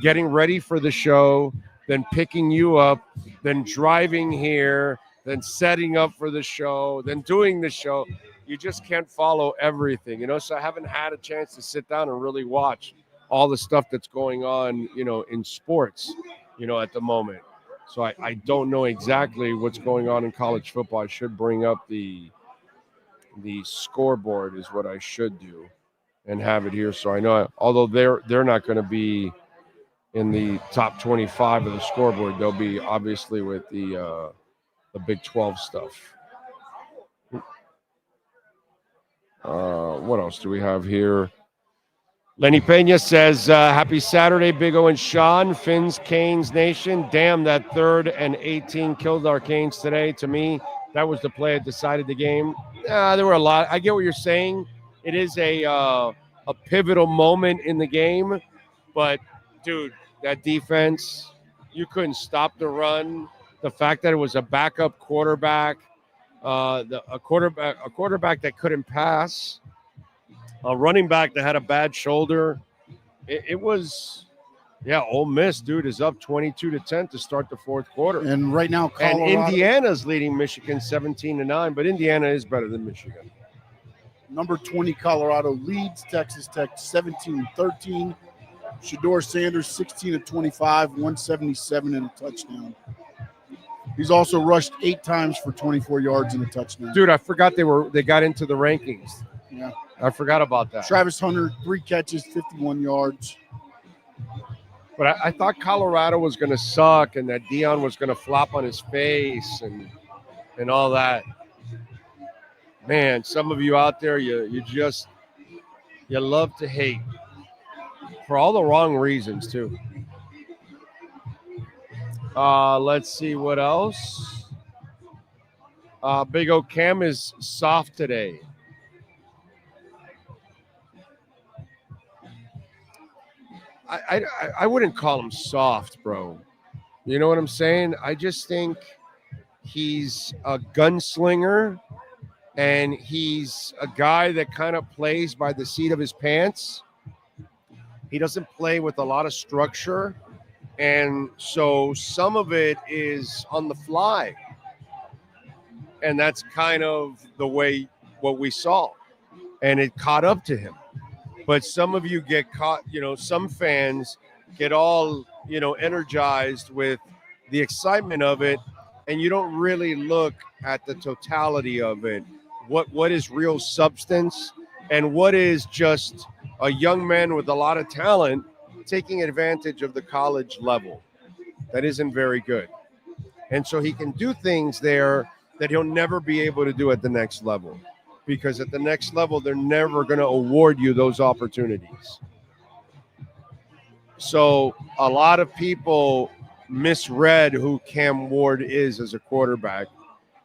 getting ready for the show, then picking you up, then driving here, then setting up for the show, then doing the show. You just can't follow everything, so I haven't had a chance to sit down and really watch all the stuff that's going on, in sports, at the moment. So I don't know exactly what's going on in college football. I should bring up the scoreboard is what I should do and have it here. So I know, although they're not going to be in the top 25 of the scoreboard, they'll be obviously with the Big 12 stuff. What else do we have here? Lenny Pena says, happy Saturday, Big O and Sean. Finns, Canes Nation. Damn, that 3rd and 18 killed our Canes today. To me, that was the play that decided the game. There were a lot. I get what you're saying. It is a pivotal moment in the game. But, dude, that defense, You couldn't stop the run. The fact that it was a backup quarterback, a quarterback that couldn't pass, a running back that had a bad shoulder. It was, Ole Miss, dude, is up 22-10 to start the fourth quarter. And right now, Colorado, and Indiana's leading Michigan 17-9, but Indiana is better than Michigan. Number 20, Colorado leads Texas Tech 17-13. Shedeur Sanders 16-25, 177 and a touchdown. He's also rushed 8 times for 24 yards and a touchdown. Dude, I forgot they got into the rankings. Yeah. I forgot about that. Travis Hunter, 3 catches, 51 yards. But I thought Colorado was going to suck and that Dion was going to flop on his face and all that. Man, some of you out there, you love to hate for all the wrong reasons too. Let's see what else. Big O Cam is soft today. I wouldn't call him soft, bro. You know what I'm saying? I just think he's a gunslinger and he's a guy that kind of plays by the seat of his pants. He doesn't play with a lot of structure. And so some of it is on the fly. And that's kind of the way what we saw. And it caught up to him. But some of you get caught, some fans get all, energized with the excitement of it. And you don't really look at the totality of it. What is real substance and what is just a young man with a lot of talent taking advantage of the college level that isn't very good. And so he can do things there that he'll never be able to do at the next level, because at the next level, they're never going to award you those opportunities. So a lot of people misread who Cam Ward is as a quarterback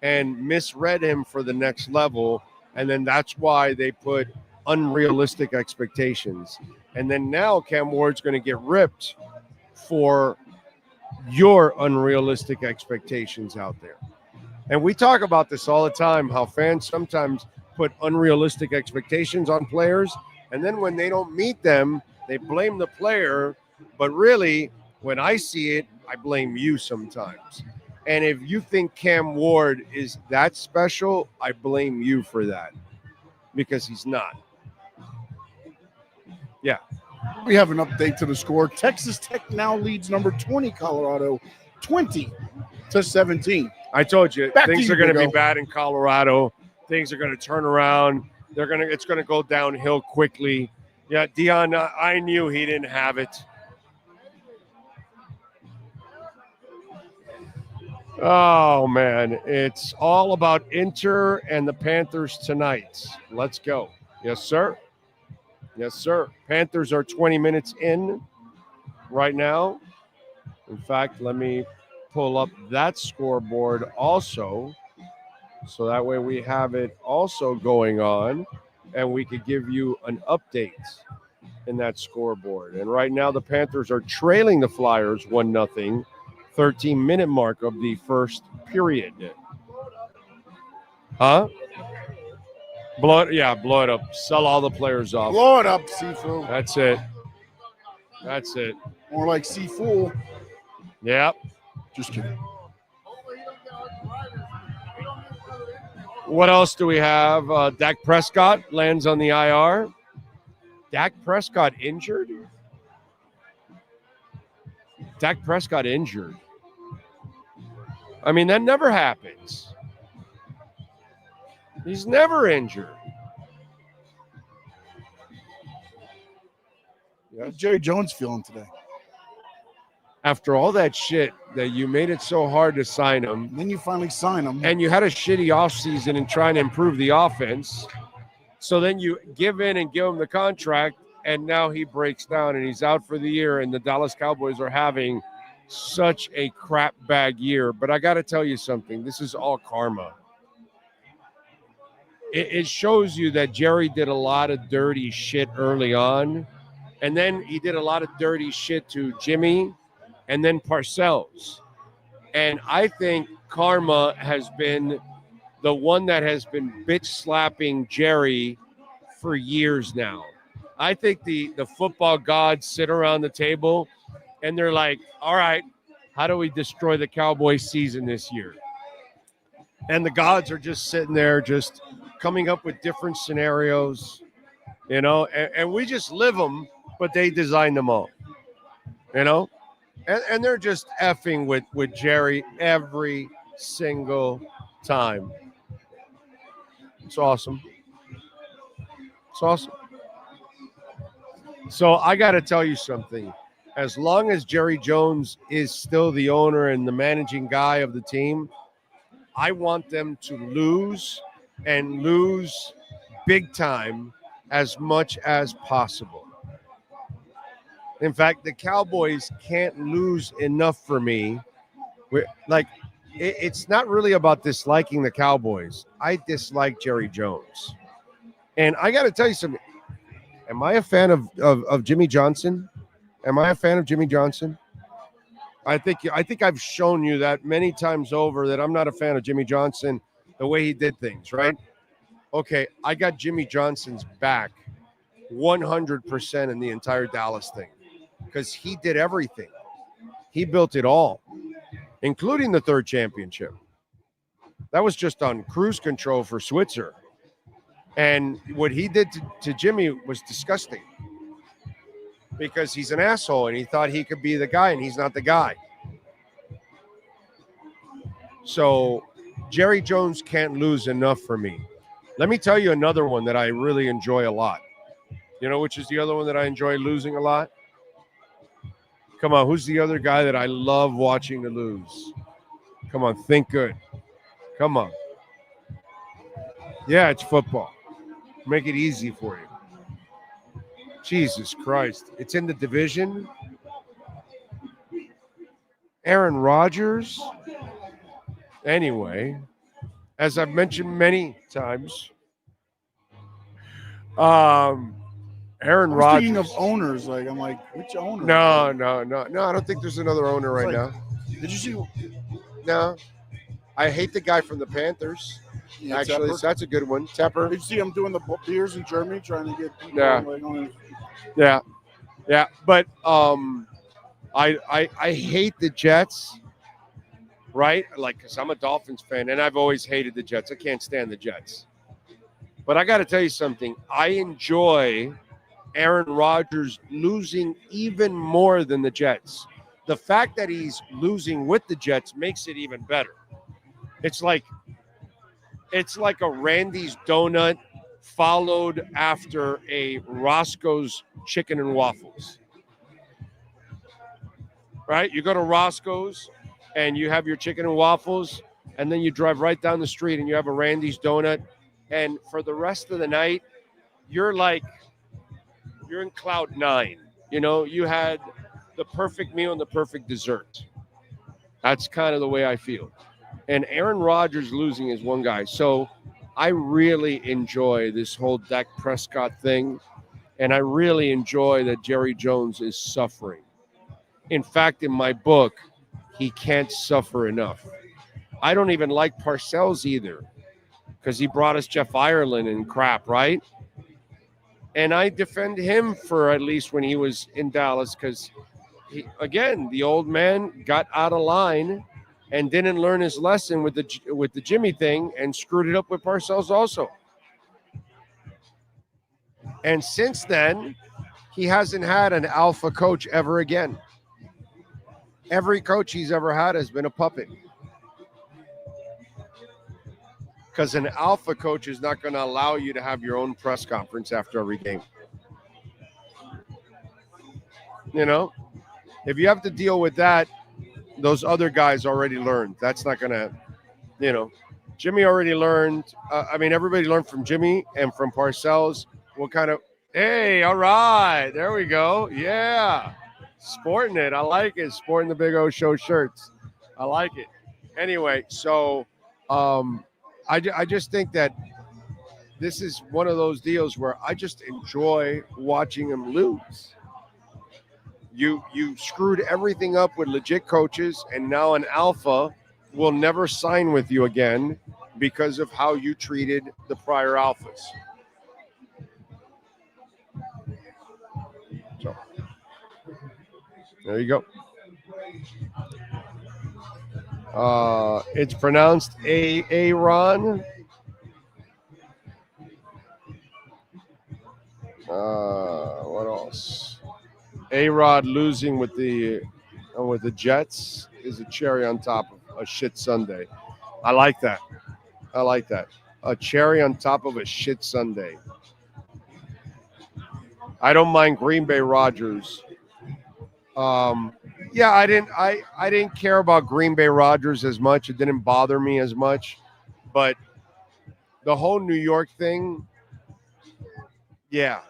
and misread him for the next level. And then that's why they put unrealistic expectations. And then now Cam Ward's going to get ripped for your unrealistic expectations out there. And we talk about this all the time, how fans sometimes put unrealistic expectations on players. And then when they don't meet them, they blame the player. But really, when I see it, I blame you sometimes. And if you think Cam Ward is that special, I blame you for that, because he's not. Yeah. We have an update to the score. Texas Tech now leads number 20, Colorado, 20-17. I told you, Back things to are going to be Bigo. bad in Colorado. Things are going to turn around. It's going to go downhill quickly. Yeah, Dion, I knew he didn't have it. Oh, man. It's all about Inter and the Panthers tonight. Let's go. Yes, sir. Yes, sir. Panthers are 20 minutes in right now. In fact, let me pull up that scoreboard also, so that way we have it also going on, and we could give you an update in that scoreboard. And right now the Panthers are trailing the Flyers 1-0, 13-minute mark of the first period. Huh? Blow it up. Sell all the players off. Blow it up, Seafood. That's it. That's it. More like Seafool. Yep. Just kidding. What else do we have? Dak Prescott lands on the IR. Dak Prescott injured? Dak Prescott injured. I mean, that never happens. He's never injured. How's Jerry Jones feeling today? After all that shit that you made it so hard to sign him. And then you finally sign him. And you had a shitty offseason in trying to improve the offense. So then you give in and give him the contract, and now he breaks down and he's out for the year, and the Dallas Cowboys are having such a crap bag year. But I got to tell you something. This is all karma. It shows you that Jerry did a lot of dirty shit early on, and then he did a lot of dirty shit to Jimmy, and then Parcells. And I think Karma has been the one that has been bitch slapping Jerry for years now. I think the football gods sit around the table and they're like, all right, how do we destroy the Cowboys season this year? And the gods are just sitting there just coming up with different scenarios, you know, and we just live them, but they design them all, you know? And they're just effing with Jerry every single time. It's awesome. It's awesome. So I got to tell you something. As long as Jerry Jones is still the owner and the managing guy of the team, I want them to lose and lose big time as much as possible. In fact, the Cowboys can't lose enough for me. It's not really about disliking the Cowboys. I dislike Jerry Jones. And I got to tell you something. Am I a fan of Jimmy Johnson? Am I a fan of Jimmy Johnson? I think I've shown you that many times over that I'm not a fan of Jimmy Johnson, the way he did things, right? Okay, I got Jimmy Johnson's back 100% in the entire Dallas thing because he did everything. He built it all, including the third championship. That was just on cruise control for Switzer. And what he did to Jimmy was disgusting because he's an asshole and he thought he could be the guy and he's not the guy. So Jerry Jones can't lose enough for me. Let me tell you another one that I really enjoy a lot. You know, which is the other one that I enjoy losing a lot? Come on, who's the other guy that I love watching to lose? Come on, think good. Come on. Yeah, it's football. Make it easy for you. Jesus Christ. It's in the division. Aaron Rodgers. Anyway, as I've mentioned many times, Aaron Rodgers. Speaking of owners, I'm like, which owner? No. I don't think there's another owner right now. Did you see? No. I hate the guy from the Panthers. Yeah, actually, so that's a good one. Tepper. Did you see him doing the beers in Germany, trying to get people Yeah. But I hate the Jets, right? Like, because I'm a Dolphins fan, and I've always hated the Jets. I can't stand the Jets. But I got to tell you something. I enjoy Aaron Rodgers losing even more than the Jets. The fact that he's losing with the Jets makes it even better. It's like a Randy's donut followed after a Roscoe's chicken and waffles. Right? You go to Roscoe's and you have your chicken and waffles, and then you drive right down the street and you have a Randy's donut. And for the rest of the night, you're in cloud nine. You know, you had the perfect meal and the perfect dessert. That's kind of the way I feel. And Aaron Rodgers losing is one guy. So I really enjoy this whole Dak Prescott thing. And I really enjoy that Jerry Jones is suffering. In fact, in my book, he can't suffer enough. I don't even like Parcells either because he brought us Jeff Ireland and crap, right? And I defend him for at least when he was in Dallas because, again, the old man got out of line and didn't learn his lesson with the Jimmy thing and screwed it up with Parcells also. And since then, he hasn't had an alpha coach ever again. Every coach he's ever had has been a puppet. Because an alpha coach is not going to allow you to have your own press conference after every game. You know, if you have to deal with that, those other guys already learned. That's not going to, Jimmy already learned. Everybody learned from Jimmy and from Parcells. What kind of, hey, all right, there we go. Yeah, sporting it. I like it. Sporting the Big O Show shirts. I like it. Anyway, so I just think that this is one of those deals where I just enjoy watching him lose. You screwed everything up with legit coaches, and now an alpha will never sign with you again because of how you treated the prior alphas. So there you go. It's pronounced Aaron. What else? A-Rod losing with the Jets is a cherry on top of a shit sundae. I like that. A cherry on top of a shit sundae. I don't mind Green Bay Rodgers. Yeah, I didn't care about Green Bay Rodgers as much. It didn't bother me as much. But the whole New York thing, yeah.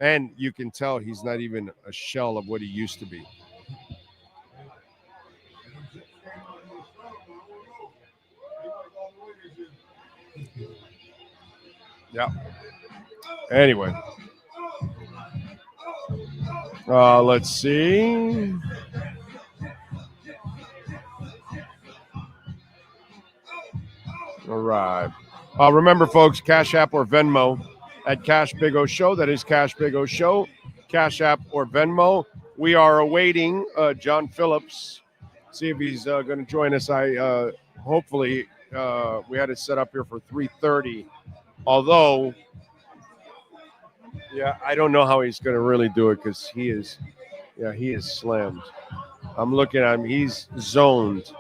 And you can tell he's not even a shell of what he used to be. Yeah. Anyway. Let's see. All right. Remember, folks, Cash App or Venmo at Cash Big O Show. That is Cash Big O Show. Cash App or Venmo. We are awaiting John Phillips. See if he's going to join us. Hopefully we had it set up here for 3:30. Although, yeah, I don't know how he's going to really do it because he is slammed. I'm looking at him. He's zoned.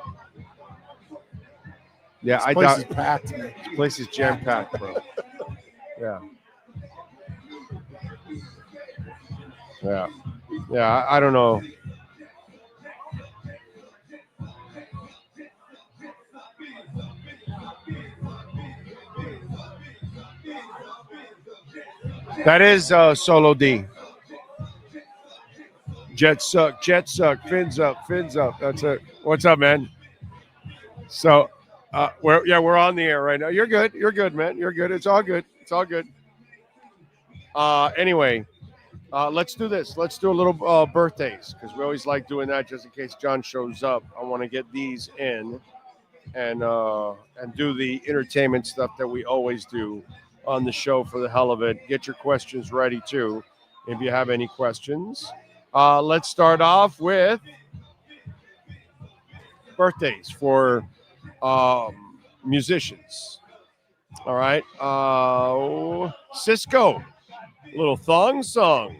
Yeah, This place is packed. This place is jam-packed, bro. Yeah, I don't know. That is Solo D. Jets suck, fins up. That's it. What's up, man? So, we're on the air right now. You're good, man. You're good. It's all good. Anyway, let's do this. Let's do a little birthdays because we always like doing that just in case John shows up. I want to get these in and do the entertainment stuff that we always do on the show for the hell of it. Get your questions ready too if you have any questions. Let's start off with birthdays for musicians. All right. Cisco, little thong song,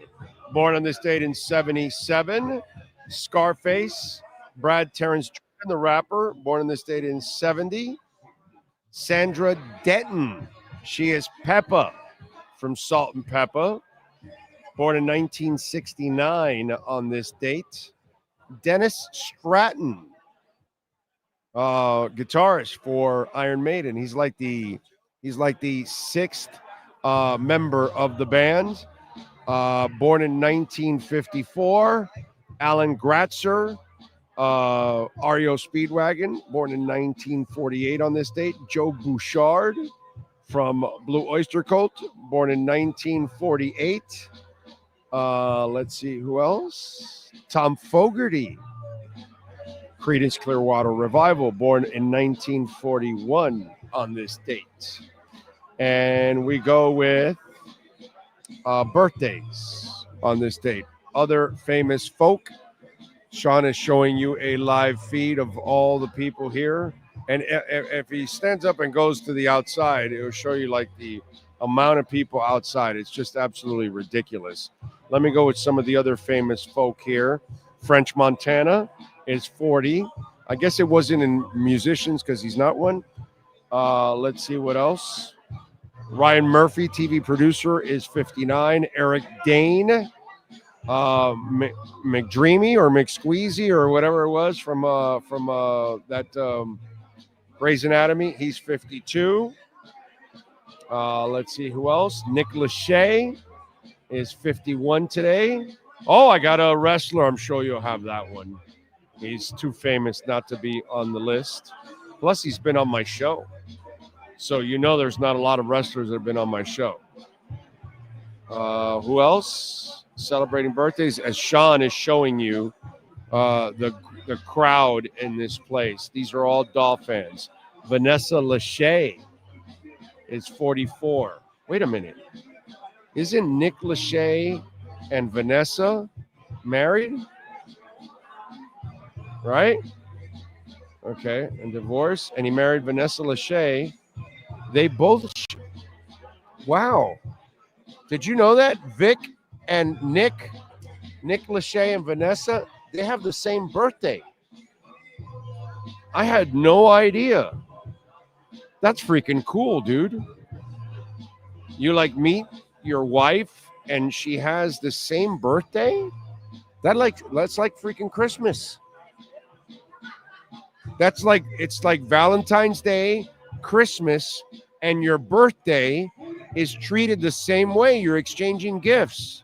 born on this date in 1977. Scarface, Brad Terrence Jordan, the rapper, born on this date in 1970. Sandra Denton, she is Peppa from Salt and Peppa, born in 1969 on this date. Dennis Stratton, guitarist for Iron Maiden. He's like the sixth member of the band. Born in 1954. Alan Gratzer, REO Speedwagon, born in 1948 on this date. Joe Bouchard from Blue Oyster Cult, born in 1948. Let's see who else. Tom Fogerty, Creedence Clearwater Revival, born in 1941 on this date. And we go with birthdays on this date. Other famous folk. Sean is showing you a live feed of all the people here. And if he stands up and goes to the outside, it will show you like the amount of people outside. It's just absolutely ridiculous. Let me go with some of the other famous folk here. French Montana is 40. I guess it wasn't in musicians because he's not one. Let's see what else. Ryan Murphy, TV producer, is 59. Eric Dane, McDreamy or McSqueezy or whatever it was from that Grey's Anatomy, he's 52. Let's see who else. Nick Lachey is 51 today. Oh, I got a wrestler. I'm sure you'll have that one. He's too famous not to be on the list. Plus, he's been on my show. So you know there's not a lot of wrestlers that have been on my show. Who else celebrating birthdays? As Sean is showing you the crowd in this place. These are all Dolph fans. Vanessa Lachey is 44. Wait a minute. Isn't Nick Lachey and Vanessa married? Right? Okay, and divorced. And he married Vanessa Lachey. They both... Wow. Did you know that? Vic and Nick Lachey and Vanessa, they have the same birthday. I had no idea. That's freaking cool, dude. You like meet your wife and she has the same birthday? That's like freaking Christmas. It's like Valentine's Day, Christmas, and your birthday is treated the same way. You're exchanging gifts.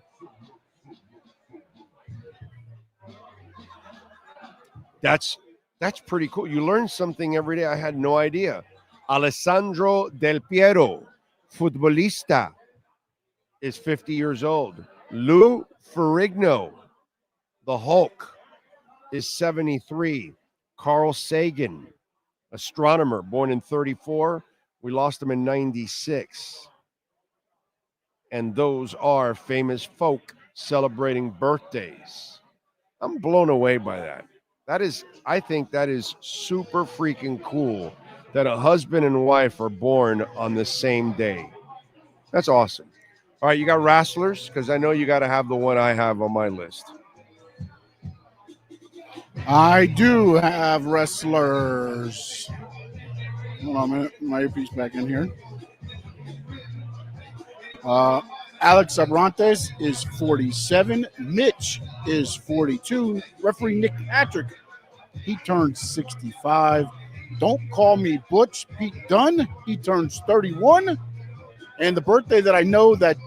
That's pretty cool. You learn something every day. I had no idea. Alessandro Del Piero, futbolista, is 50 years old. Lou Ferrigno, the Hulk, is 73. Carl Sagan, astronomer, born in 34. We lost him in 96. And those are famous folk celebrating birthdays. I'm blown away by that. I think that is super freaking cool that a husband and wife are born on the same day. That's awesome. All right, you got wrestlers? Because I know you got to have the one I have on my list. I do have wrestlers. Hold on a minute. My earpiece back in here. Alex Abrantes is 47. Mitch is 42. Referee Nick Patrick, he turns 65. Don't call me Butch. Pete Dunne, he turns 31. And the birthday that I know that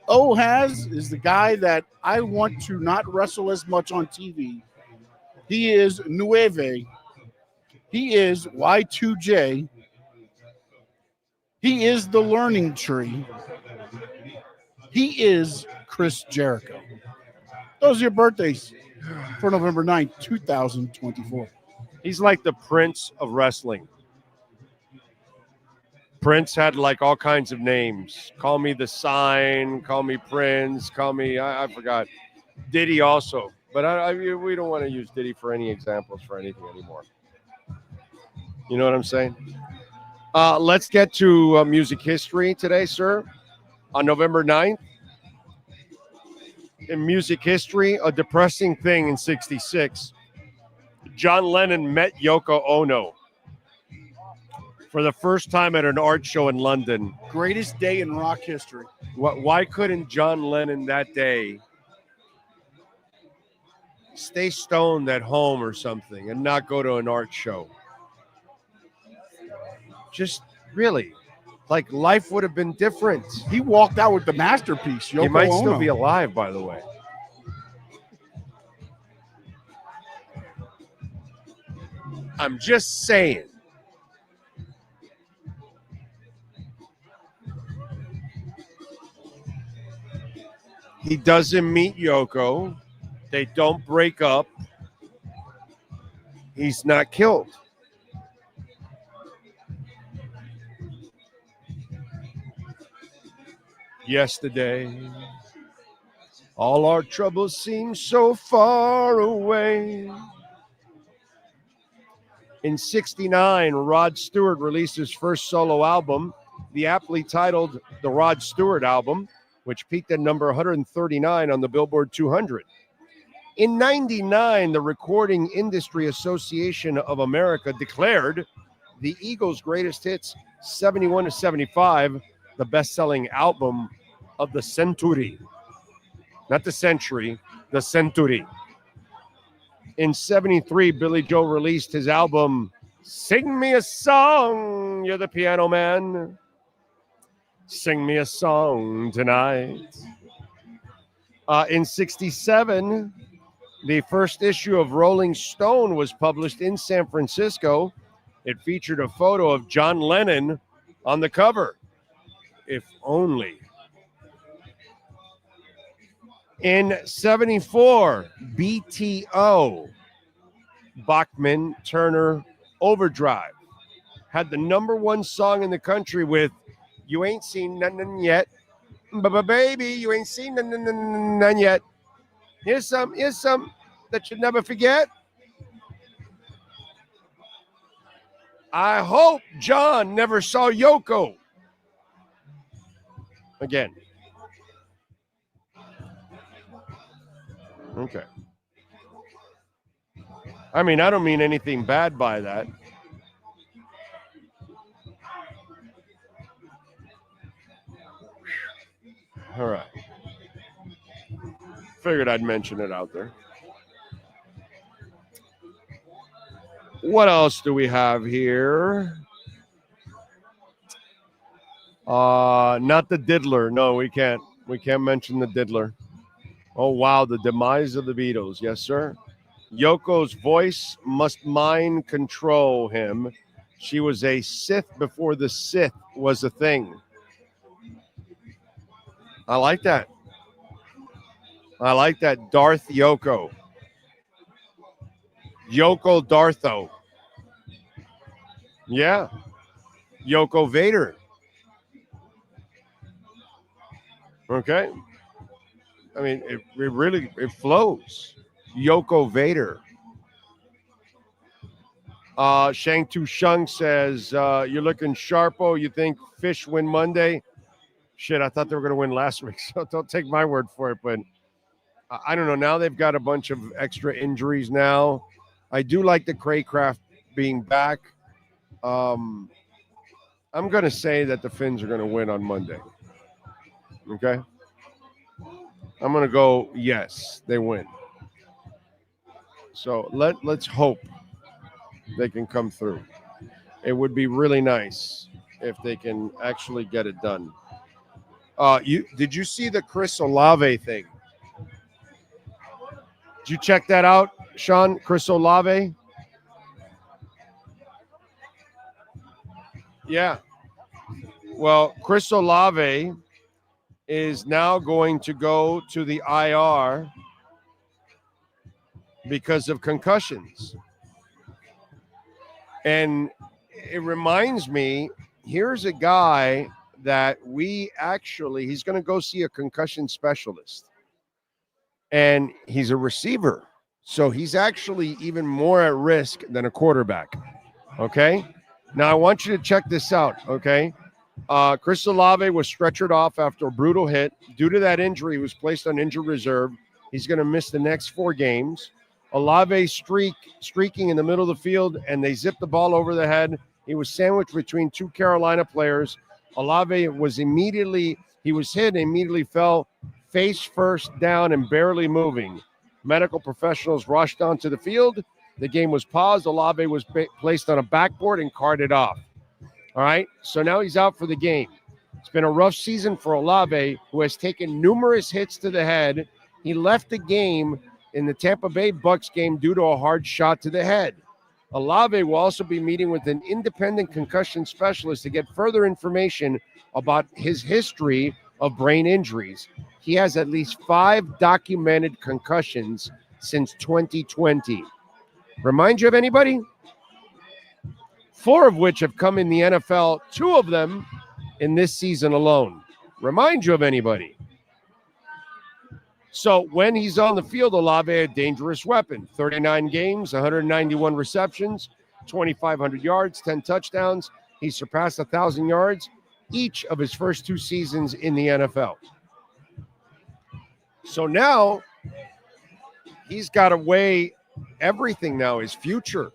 O has is the guy that I want to not wrestle as much on TV. He is Nueve. He is Y2J. He is the Learning Tree. He is Chris Jericho. Those are your birthdays for November 9th, 2024. He's like the Prince of wrestling. Prince had like all kinds of names. Call me the Sign, call me Prince, call me, I forgot. Diddy also. But we don't want to use Diddy for any examples for anything anymore. You know what I'm saying? Let's get to music history today, sir. On November 9th, in music history, a depressing thing in 66. John Lennon met Yoko Ono for the first time at an art show in London. Greatest day in rock history. Why couldn't John Lennon that day stay stoned at home or something and not go to an art show? Just really, like life would have been different. He walked out with the masterpiece. Yoko He might Ono. still be alive, by the way. I'm just saying. He doesn't meet Yoko. They don't break up. He's not killed. Yesterday, all our troubles seem so far away. In 69, Rod Stewart released his first solo album, the aptly titled The Rod Stewart Album, which peaked at number 139 on the Billboard 200. In 99, the Recording Industry Association of America declared the Eagles' greatest hits, 71 to 75, the best-selling album of the century. Not the century, the century. In 73, Billy Joel released his album, Sing Me a Song, You're the Piano Man. Sing me a song tonight. In 67, the first issue of Rolling Stone was published in San Francisco. It featured a photo of John Lennon on the cover. If only In 74, BTO, Bachman Turner Overdrive, had the #1 song in the country with You Ain't Seen None Yet. Baby, you ain't seen none yet. Here's some that you'll never forget. I hope John never saw Yoko again. Okay. I mean, I don't mean anything bad by that. All right. Figured I'd mention it out there. What else do we have here? Not the diddler. No, we can't. We can't mention the diddler. Oh, wow. The demise of the Beatles. Yes, sir. Yoko's voice must mind control him. She was a Sith before the Sith was a thing. I like that. I like that. Darth Yoko. Yoko Dartho. Yeah. Yoko Vader. Okay. I mean, it really flows. Yoko Vader. Shang Tu Shung says, you're looking sharpo. You think Fish win Monday? Shit, I thought they were going to win last week, so don't take my word for it. But I don't know. Now they've got a bunch of extra injuries now. I do like the Craycraft being back. I'm going to say that the Finns are going to win on Monday. Okay? I'm going to go, yes, they win. So let's hope they can come through. It would be really nice if they can actually get it done. Did you see the Chris Olave thing? Did you check that out, Sean? Chris Olave? Yeah. Well, Chris Olave is now going to go to the IR because of concussions. And it reminds me, here's a guy that he's going to go see a concussion specialist. And he's a receiver. So he's actually even more at risk than a quarterback. Okay? Now, I want you to check this out, okay? Chris Olave was stretchered off after a brutal hit. Due to that injury, he was placed on injured reserve. He's going to miss the next 4 games. Olave streaking in the middle of the field, and they zipped the ball over the head. He was sandwiched between 2 Carolina players. Olave was hit, immediately fell face first down and barely moving. Medical professionals rushed onto the field. The game was paused. Olave was placed on a backboard and carted off. All right, so now he's out for the game. It's been a rough season for Olave, who has taken numerous hits to the head. He left the game in the Tampa Bay Bucs game due to a hard shot to the head. Olave will also be meeting with an independent concussion specialist to get further information about his history of brain injuries. He has at least 5 documented concussions since 2020. Remind you of anybody? 4 of which have come in the NFL, 2 of them in this season alone. Remind you of anybody? So when he's on the field, Olave, a dangerous weapon. 39 games, 191 receptions, 2,500 yards, 10 touchdowns. He surpassed 1,000 yards each of his first 2 seasons in the NFL. So now he's got to weigh everything now, his future,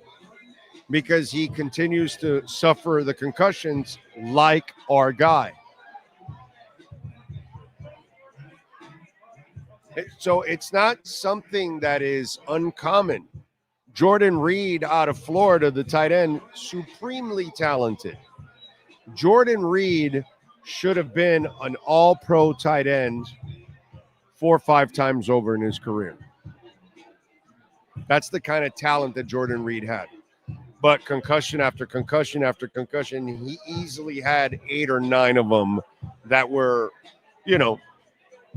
because he continues to suffer the concussions like our guy. So it's not something that is uncommon. Jordan Reed out of Florida, the tight end, supremely talented. Jordan Reed should have been an all-pro tight end 4 or 5 times over in his career. That's the kind of talent that Jordan Reed had. But concussion after concussion after concussion, he easily had 8 or 9 of them that were,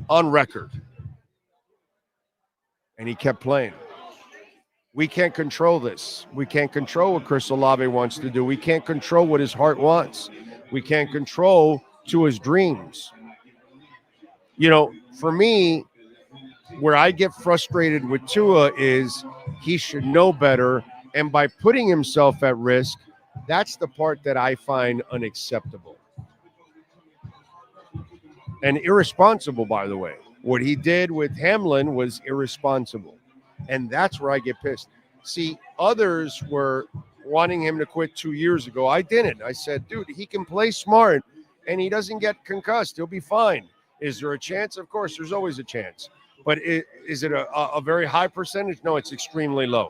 on record. and he kept playing. We can't control this. We can't control what Chris Olave wants to do. We can't control what his heart wants. We can't control to his dreams. You know, for me, where I get frustrated with Tua is he should know better. And by putting himself at risk, that's the part that I find unacceptable. And irresponsible, by the way. What he did with Hamlin was irresponsible. And that's where I get pissed. See, others were wanting him to quit 2 years ago. I didn't. I said, dude, he can play smart and he doesn't get concussed. He'll be fine. Is there a chance? Of course, there's always a chance. But is it a very high percentage? No, it's extremely low.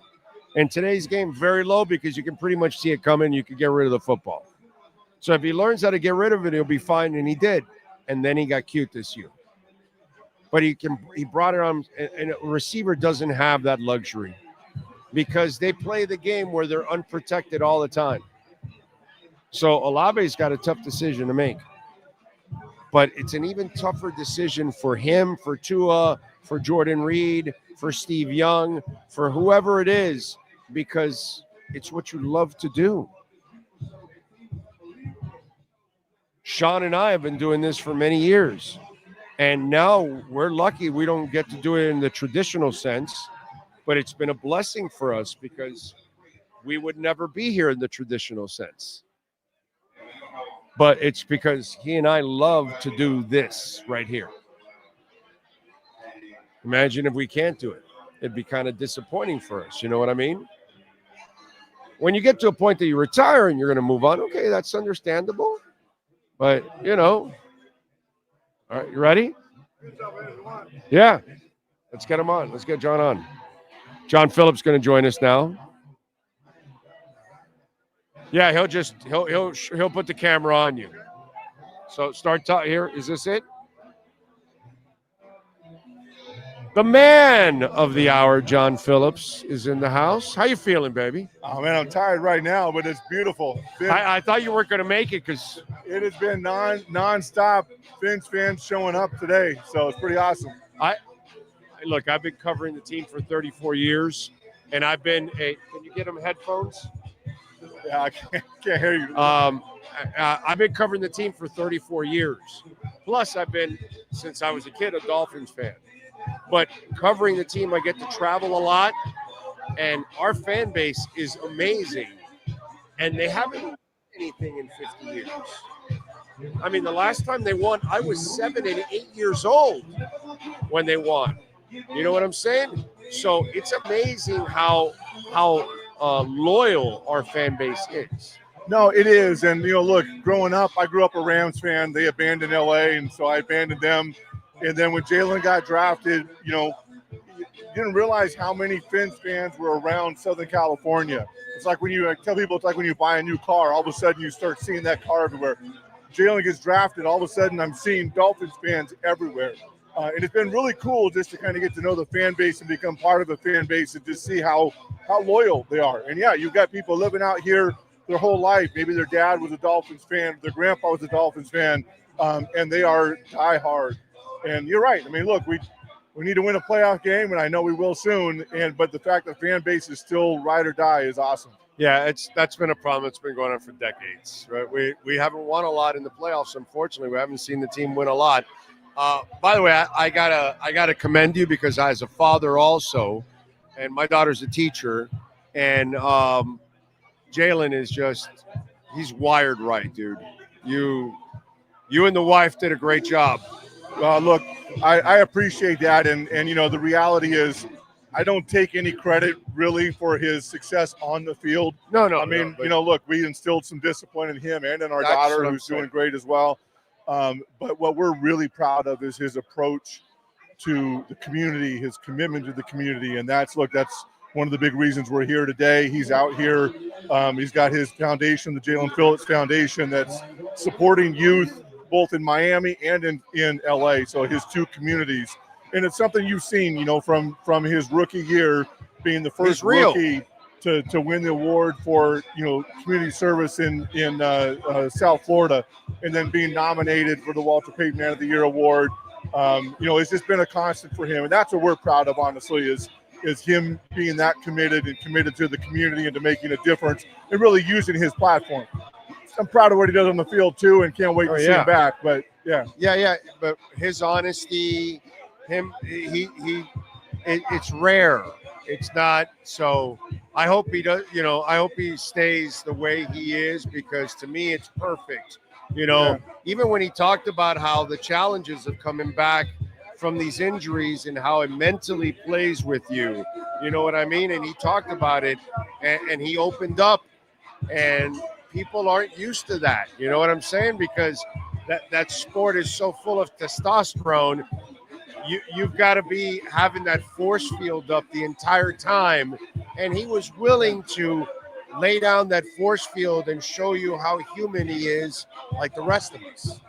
In today's game, very low because you can pretty much see it coming. You can get rid of the football. So if he learns how to get rid of it, he'll be fine, and he did. And then he got cute this year. But he brought it on, and a receiver doesn't have that luxury because they play the game where they're unprotected all the time. So Olave's got a tough decision to make. But it's an even tougher decision for him, for Tua, for Jordan Reed, for Steve Young, for whoever it is, because it's what you love to do. Sean and I have been doing this for many years. And now we're lucky we don't get to do it in the traditional sense, but it's been a blessing for us because we would never be here in the traditional sense. But it's because he and I love to do this right here. Imagine if we can't do it. It'd be kind of disappointing for us. You know what I mean? When you get to a point that you retire and you're going to move on, okay, that's understandable. But, you know, all right, you ready? Yeah. Let's get him on. Let's get John on. John Phillips going to join us now. Yeah, he'll put the camera on you. So start here. Is this it? The man of the hour, John Phillips, is in the house. How you feeling, baby? Oh, man, I'm tired right now, but it's beautiful. I thought you weren't going to make it because it has been nonstop Fins fans showing up today, so it's pretty awesome. Look, I've been covering the team for 34 years, and I've been can you get them headphones? Yeah, I can't hear you. I've been covering the team for 34 years. Plus, I've been, since I was a kid, a Dolphins fan. But covering the team, I get to travel a lot, and our fan base is amazing. And they haven't won anything in 50 years. I mean, the last time they won, I was 7 and 8 years old when they won. You know what I'm saying? So it's amazing how loyal our fan base is. No, it is. And, you know, look, growing up, I grew up a Rams fan. They abandoned L.A., and so I abandoned them. And then when Jalen got drafted, you know, you didn't realize how many Fins fans were around Southern California. It's like when I tell people, it's like when you buy a new car, all of a sudden you start seeing that car everywhere. Jalen gets drafted, all of a sudden I'm seeing Dolphins fans everywhere. And it's been really cool just to kind of get to know the fan base and become part of the fan base and just see how loyal they are. And, yeah, you've got people living out here their whole life. Maybe their dad was a Dolphins fan, their grandpa was a Dolphins fan, and they are diehard. And you're right. I mean, look, we need to win a playoff game, and I know we will soon. But the fact that the fan base is still ride or die is awesome. Yeah, that's been a problem that's been going on for decades, right? We haven't won a lot in the playoffs, unfortunately. We haven't seen the team win a lot. By the way, I gotta commend you because as a father also, and my daughter's a teacher, and Jalen is he's wired right, dude. You and the wife did a great job. Look, I appreciate that. And, you know, the reality is I don't take any credit really for his success on the field. No. I mean, you know, look, we instilled some discipline in him and in our daughter who's doing great as well. But what we're really proud of is his approach to the community, his commitment to the community. And that's one of the big reasons we're here today. He's out here. He's got his foundation, the Jalen Phillips Foundation, that's supporting youth both in Miami and in LA, so his two communities. And it's something you've seen, you know, from his rookie year, being the first rookie to win the award for, you know, community service in South Florida, and then being nominated for the Walter Payton Man of the Year award, It's just been a constant for him. And that's what we're proud of, honestly, is him being that committed to the community and to making a difference and really using his platform. I'm proud of what he does on the field, too, and can't wait to see him back. But, yeah. Yeah. But his honesty, it's rare. It's not. So I hope he does, I hope he stays the way he is, because to me, it's perfect. Even when he talked about how the challenges of coming back from these injuries and how it mentally plays with you, you know what I mean? And he talked about it and he opened up, and people aren't used to that. You know what I'm saying? Because that sport is so full of testosterone. You've got to be having that force field up the entire time. And he was willing to lay down that force field and show you how human he is, like the rest of us.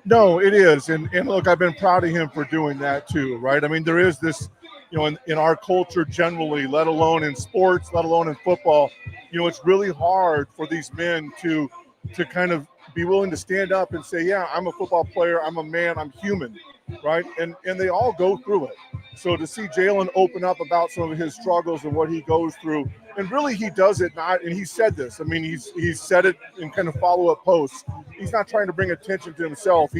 No, it is. And look, I've been proud of him for doing that too, right? I mean, there is this, in our culture generally, let alone in sports, let alone in football, it's really hard for these men to kind of be willing to stand up and say, yeah, I'm a football player, I'm a man, I'm human, right? And they all go through it. So to see Jalen open up about some of his struggles and what he goes through, and really he does it not, and he said this, I mean, he's said it in kind of follow-up posts. He's not trying to bring attention to himself.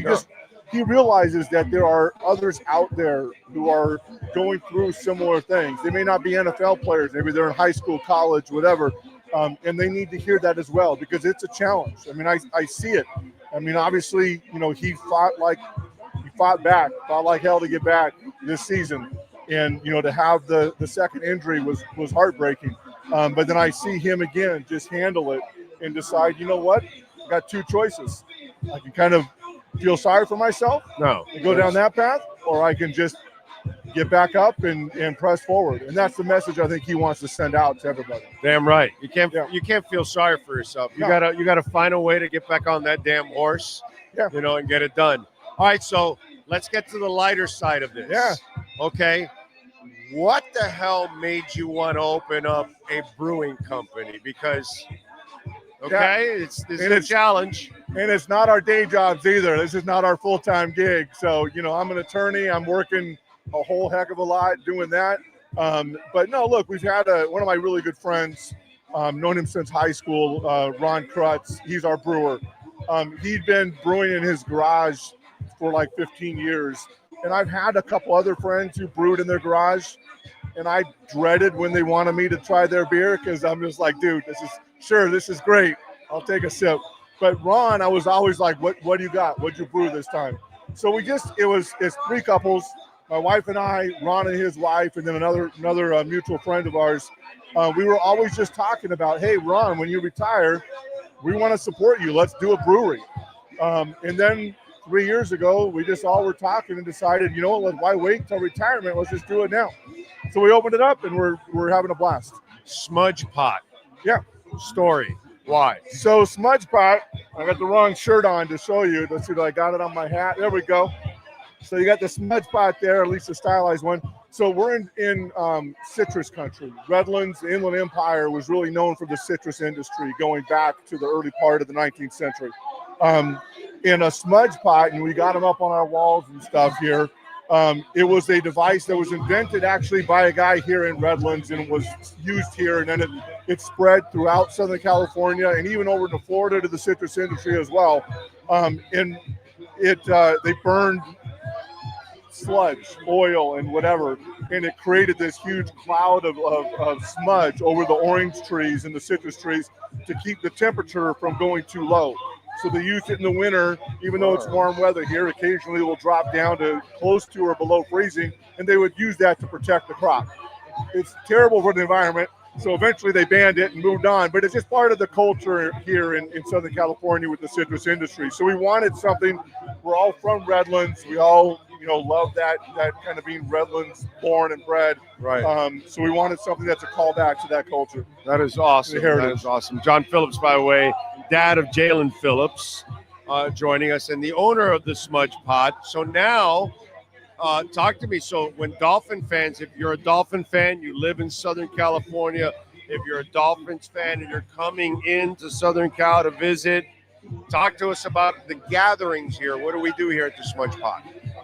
He realizes that there are others out there who are going through similar things. They may not be NFL players. Maybe they're in high school, college, whatever. And they need to hear that as well, because it's a challenge. I mean, I see it. I mean, obviously, he fought like hell to get back this season. And, to have the second injury was heartbreaking. But then I see him again just handle it and decide, you know what? I got two choices. I can kind of feel sorry for myself and go down that path, or I can just get back up and press forward. And that's the message I think he wants to send out to everybody. Damn right. You can't feel sorry for yourself. You gotta find a way to get back on that damn horse, and get it done. All right, so let's get to the lighter side of this. Yeah. Okay. What the hell made you want to open up a brewing company? Because this is a challenge. And it's not our day jobs either. This is not our full-time gig. So, I'm an attorney. I'm working a whole heck of a lot doing that. But no, look, we've had one of my really good friends, known him since high school, Ron Krutz. He's our brewer. He'd been brewing in his garage for like 15 years. And I've had a couple other friends who brewed in their garage. And I dreaded when they wanted me to try their beer, because I'm just like, dude, this is great. I'll take a sip. But Ron, I was always like, what do you got? What'd you brew this time? So it's three couples, my wife and I, Ron and his wife, and then another mutual friend of ours. We were always just talking about, hey, Ron, when you retire, we want to support you. Let's do a brewery. And then 3 years ago, we just all were talking and decided, you know what, why wait till retirement? Let's just do it now. So we opened it up, and we're having a blast. Smudgepot. Yeah. Story. Why? So Smudgepot, I got the wrong shirt on to show you. Let's see, I got it on my hat. There we go. So you got the Smudgepot there, at least the stylized one. So we're in citrus country. Redlands, the Inland Empire, was really known for the citrus industry going back to the early part of the 19th century. In a Smudgepot, and we got them up on our walls and stuff here. It was a device that was invented actually by a guy here in Redlands, and was used here, and then it spread throughout Southern California and even over to Florida to the citrus industry as well. And they burned sludge, oil, and whatever, and it created this huge cloud of smudge over the orange trees and the citrus trees to keep the temperature from going too low. So they use it in the winter, even though it's warm weather here. Occasionally it will drop down to close to or below freezing, and they would use that to protect the crop. It's terrible for the environment, so eventually they banned it and moved on. But it's just part of the culture here in Southern California with the citrus industry. So we wanted something. We're all from Redlands. We all, love that kind of being Redlands born and bred. Right. So we wanted something that's a callback to that culture. That is awesome. That is awesome. John Phillips, by the way, dad of Jalen Phillips, joining us, and the owner of the Smudgepot. So now, talk to me. So when Dolphin fans, if you're a Dolphin fan, you live in Southern California, if you're a Dolphins fan and you're coming into Southern Cal to visit, talk to us about the gatherings here. What do we do here at the Smudgepot?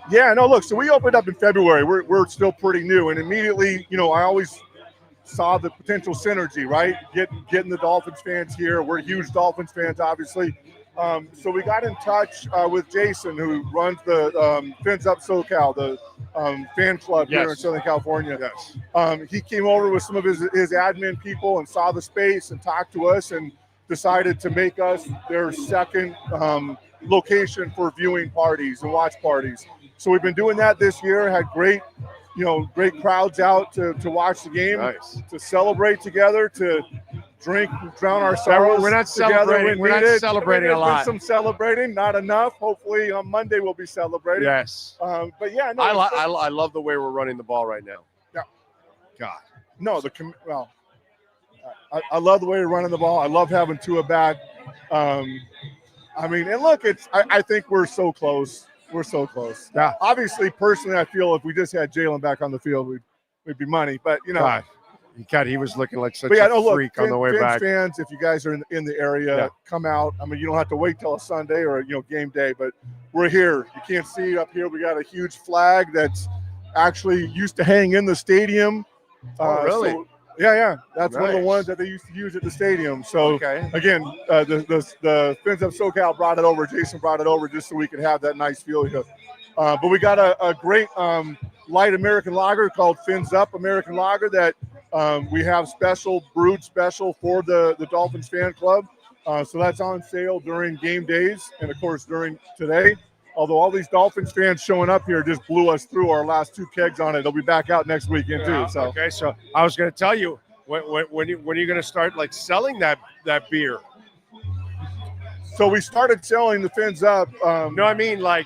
Yeah, no, look, so we opened up in February. We're still pretty new. And immediately, I always saw the potential synergy, right? Getting the Dolphins fans here. We're huge Dolphins fans, obviously. So we got in touch with Jason, who runs the Fins Up SoCal, the fan club here in Southern California. Yes. He came over with some of his admin people and saw the space and talked to us and decided to make us their second location for viewing parties and watch parties. So we've been doing that this year, had great crowds out to watch the game, to celebrate together, to drink, drown our sorrows. We're not together celebrating. We're not celebrating a lot. There's been some celebrating, not enough. Hopefully on Monday we'll be celebrating. Yes. But yeah, no. I love the way we're running the ball right now. Yeah. God. No, I love the way we're running the ball. I love having Tua back. And look, I think we're so close. We're so close. Yeah. Obviously, personally, I feel if we just had Jalen back on the field, we'd be money. But God, he was looking like such a freak on the way back. Fans, if you guys are in the area, come out. You don't have to wait till a Sunday or game day, but we're here. You can't see up here. We got a huge flag that's actually used to hang in the stadium. Really? Yeah. That's one of the ones that they used to use at the stadium. So again, the Fins Up SoCal brought it over. Jason brought it over just so we could have that nice feel here. But we got a great light American lager called Fins Up American Lager that we have brewed special for the Dolphins fan club. So that's on sale during game days and of course during today. Although all these Dolphins fans showing up here just blew us through our last 2 kegs on it. They'll be back out next weekend too. So okay, so I was going to tell you when are you going to start selling that beer? So we started selling the Fins Up. No, I mean I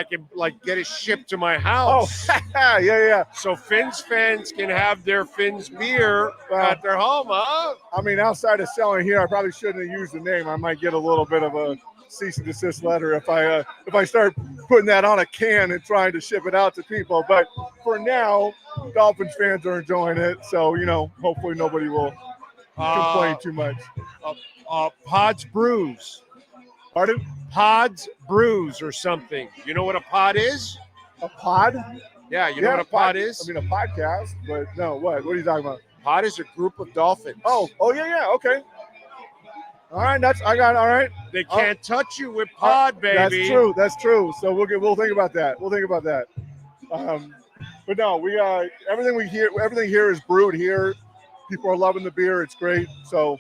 can get it shipped to my house. Oh, yeah. So Fins fans can have their Fins beer at their home, huh? Outside of selling here, I probably shouldn't have used the name. I might get a little bit of a cease and desist letter if I start putting that on a can and trying to ship it out to people. But for now, Dolphins fans are enjoying it, so hopefully nobody will complain too much. Pods Brews. Pardon? Pods Brews or something. You know what a pod is? A pod? Yeah, you know what a pod is? A podcast, but no, what? What are you talking about? Pod is a group of dolphins. Oh, yeah, okay. All right, all right. They can't touch you with pod, baby. That's true. So we'll think about that. But no, everything here is brewed here. People are loving the beer. It's great. So,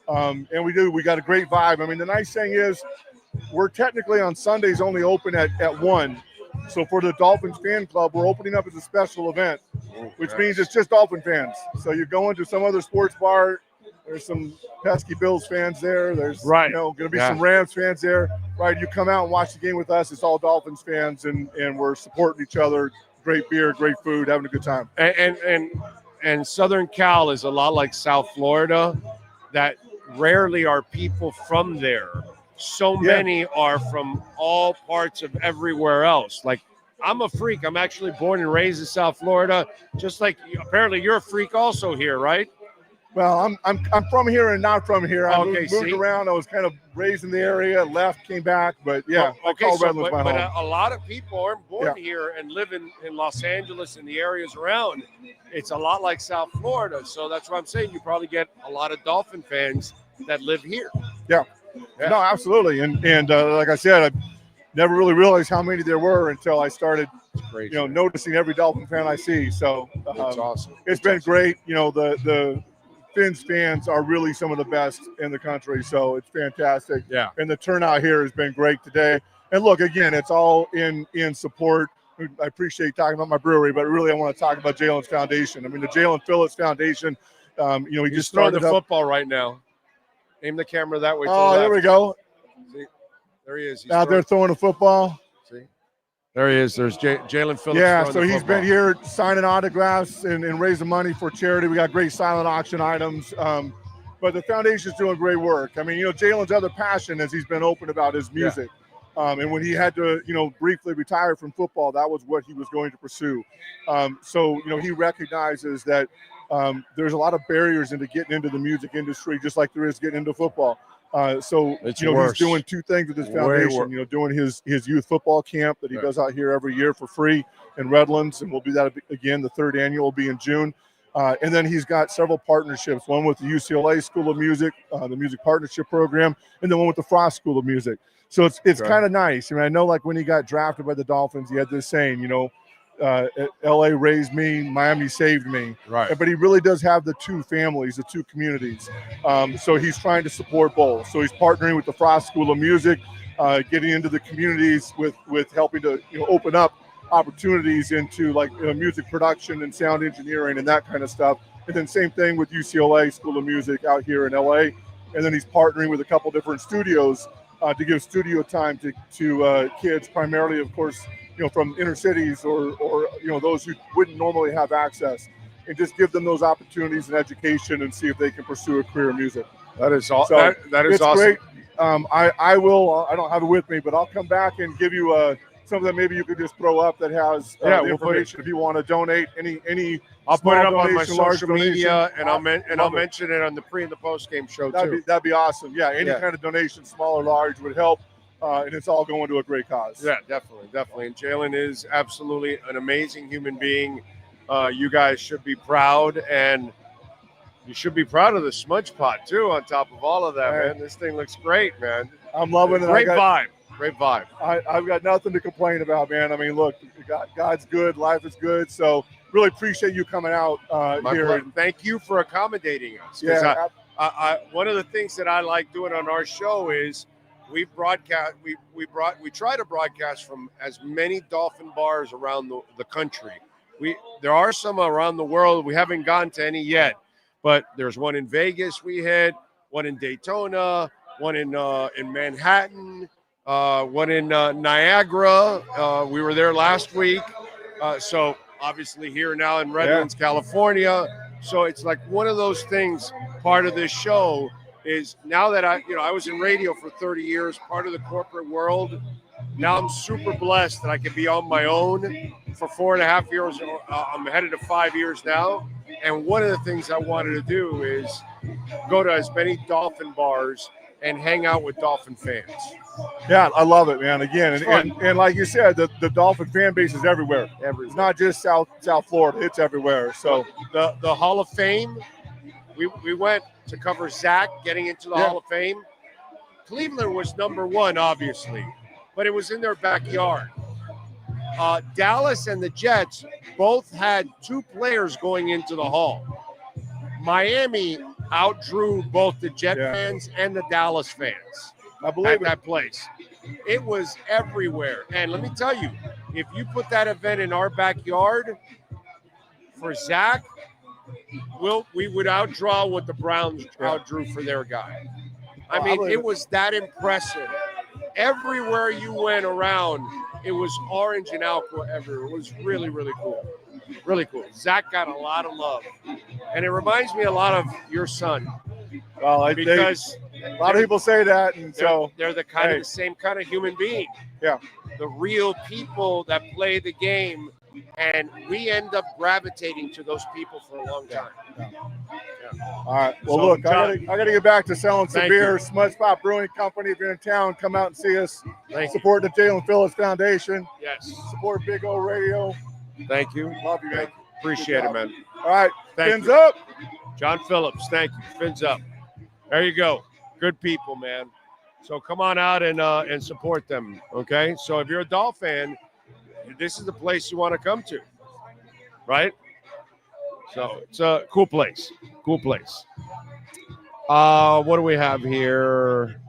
and we got a great vibe. The nice thing is we're technically on Sundays only open at 1. So for the Dolphins fan club, we're opening up as a special event, which means it's just Dolphin fans. So you go into some other sports bar, there's some pesky Bills fans there. There's going to be some Rams fans there. Right, you come out and watch the game with us. It's all Dolphins fans, and we're supporting each other. Great beer, great food, having a good time. And Southern Cal is a lot like South Florida, that rarely are people from there. So many are from all parts of everywhere else. Like, I'm a freak. I'm actually born and raised in South Florida, just like apparently you're a freak also here, right? Well, I'm from here and not from here. I moved see? around. I was kind of raised in the area, left, came back, but yeah. But a lot of people aren't born here and live in Los Angeles and the areas around. It's a lot like South Florida, so that's what I'm saying. You probably get a lot of Dolphin fans that live here. Yeah. No, absolutely. And like I said, I never really realized how many there were until I started, noticing every Dolphin fan I see. So it's awesome. It's been great. The Fins fans are really some of the best in the country, so it's fantastic. Yeah. And the turnout here has been great today. And look, again, it's all in support. I appreciate talking about my brewery, but really I want to talk about Jalen's foundation. The Jalen Phillips Foundation, he just started the football right now. Aim the camera that way. Oh, there we go. See? There he is. He's out there throwing a football. See? There he is. There's Jalen Phillips. Yeah, so he's been here signing autographs and raising money for charity. We got great silent auction items. But the foundation's doing great work. Jalen's other passion, as he's been open about, is music. And when he had to, briefly retire from football, that was what he was going to pursue. So he recognizes that there's a lot of barriers into getting into the music industry, just like there is getting into football. So It's he's worse. doing two things with his Way foundation. worse. Doing his youth football camp that he does out here every year for free in Redlands, and we'll do that again. The third annual will be in June. And then he's got several partnerships, one with the UCLA School of Music, the Music Partnership Program, and then one with the Frost School of Music. So it's kind of nice. I mean, I know like when he got drafted by the Dolphins, he had this saying, LA raised me, Miami saved me. Right. But he really does have the two families, the two communities. So he's trying to support both. So he's partnering with the Frost School of Music, getting into the communities with helping to open up opportunities into like music production and sound engineering and that kind of stuff. And then same thing with UCLA School of Music out here in LA. And then he's partnering with a couple different studios to give studio time to kids, primarily, of course, from inner cities or those who wouldn't normally have access, and just give them those opportunities and education and see if they can pursue a career in music. That is all. So that is it's awesome. great. I will. I don't have it with me, but I'll come back and give you something that maybe you could just throw up that has the we'll information if you want to donate any. I'll put it up on my donation, large social media, donation. and I'll mention it on the pre and the post game show too. That'd be awesome. Yeah, any kind of donation, small or large, would help. And it's all going to a great cause. Yeah, definitely. And Jalen is absolutely an amazing human being. You guys should be proud, and you should be proud of the Smudgepot too. On top of all of that, man, this thing looks great, man. I'm loving it. Great vibe. I've got nothing to complain about, man. I mean, look, God's good, life is good. So really appreciate you coming out here. Thank you for accommodating us. Yeah, one of the things that I like doing on our show is we try to broadcast from as many Dolphin bars around the country. There are some around the world. We haven't gone to any yet, but there's one in Vegas we hit, one in Daytona, one in Manhattan, one in Niagara. We were there last week. So obviously here now in Redlands, California. So it's like one of those things. Part of this show is now that I was in radio for 30 years, part of the corporate world. Now I'm super blessed that I can be on my own for 4.5 years. I'm headed to 5 years now. And one of the things I wanted to do is go to as many Dolphin bars and hang out with Dolphin fans. Yeah, I love it, man. Again, and like you said, the Dolphin fan base is everywhere. It's not just South Florida; it's everywhere. So the Hall of Fame, we went to cover Zach getting into the Hall of Fame. Cleveland was number one, obviously, but it was in their backyard. Dallas and the Jets both had 2 players going into the Hall. Miami outdrew both the Jet fans and the Dallas fans. I believe that place. It was everywhere. And let me tell you, if you put that event in our backyard for Zach, we would outdraw what the Browns outdrew for their guy. I mean, it was that impressive. Everywhere you went around, it was orange and aqua everywhere. It was really, really cool. Really cool. Zach got a lot of love. And it reminds me a lot of your son. Well, because a lot of people say that, and they're the kind of the same kind of human being. Yeah. The real people that play the game, and we end up gravitating to those people for a long time. All right. Well, look, I gotta get back to selling some beer. Smudgepot Brewing Company. If you're in town, come out and see us. Support the Jalen Phillips Foundation. Yes. Support Big O Radio. Thank you. Love you, man. Appreciate it, man. All right. Fins up. John Phillips. Thank you. Fins up. There you go. Good people, man. So come on out and support them. Okay. So if you're a Dolphin fan, this is the place you want to come to, right? So it's a cool place. Cool place. What do we have here?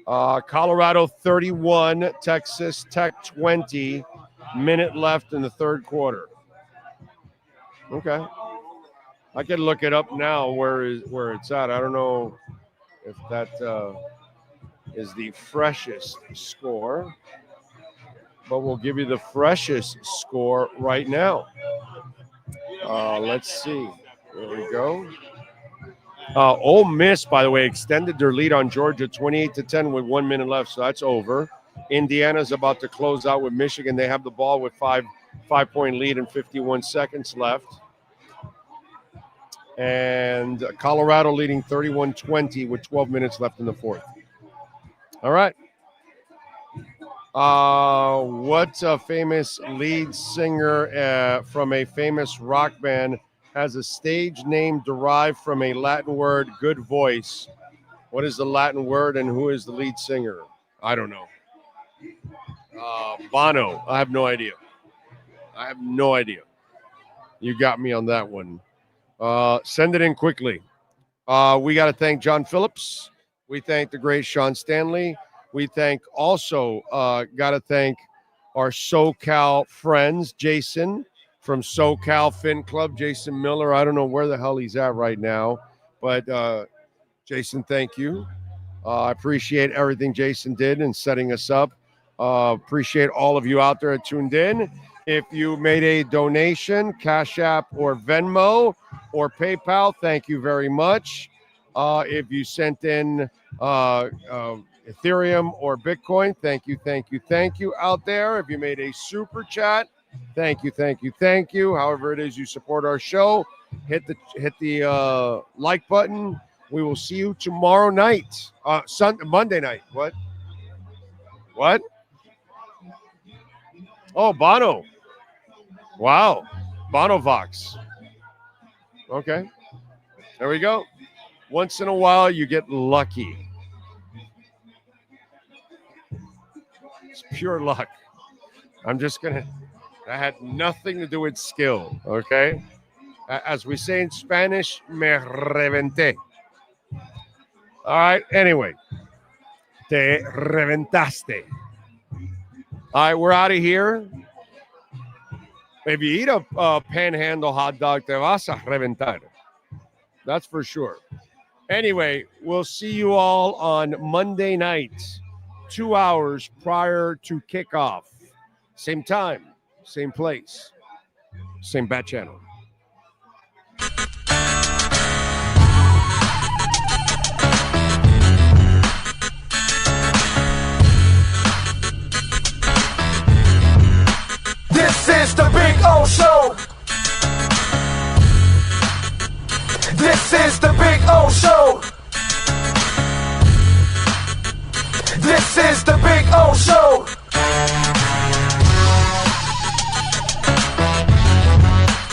Colorado 31, Texas Tech 20. Minute left in the third quarter. Okay. I can look it up now where it's at. I don't know if that is the freshest score, but we'll give you the freshest score right now. Let's see. There we go. Ole Miss, by the way, extended their lead on Georgia 28-10 with 1 minute left, so that's over. Indiana's about to close out with Michigan. They have the ball with five-point lead and 51 seconds left. And Colorado leading 31-20 with 12 minutes left in the fourth. All right. What a famous lead singer from a famous rock band has a stage name derived from a Latin word, good voice? What is the Latin word and who is the lead singer? I don't know. Bono. I have no idea. You got me on that one. Send it in quickly. We got to thank John Phillips. We thank the great Sean Stanley. We also got to thank our SoCal friends, Jason from SoCal Fin Club, Jason Miller. I don't know where the hell he's at right now, but Jason, thank you. I appreciate everything Jason did in setting us up. Appreciate all of you out there that tuned in. If you made a donation, Cash App or Venmo or PayPal, thank you very much. If you sent in Ethereum or Bitcoin, thank you out there. If you made a super chat, thank you. However it is you support our show, hit the like button. We will see you tomorrow night, Monday night. What? Oh, Bono. Wow. Bono Vox. Okay. There we go. Once in a while, you get lucky. It's pure luck. That had nothing to do with skill, okay? As we say in Spanish, me reventé. All right, anyway. Te reventaste. All right, we're out of here. If you eat a panhandle hot dog, te vas a reventar. That's for sure. Anyway, we'll see you all on Monday night, 2 hours prior to kickoff. Same time, same place, same bat channel. This is the Big O Show. This is the Big O Show. This is the Big O Show.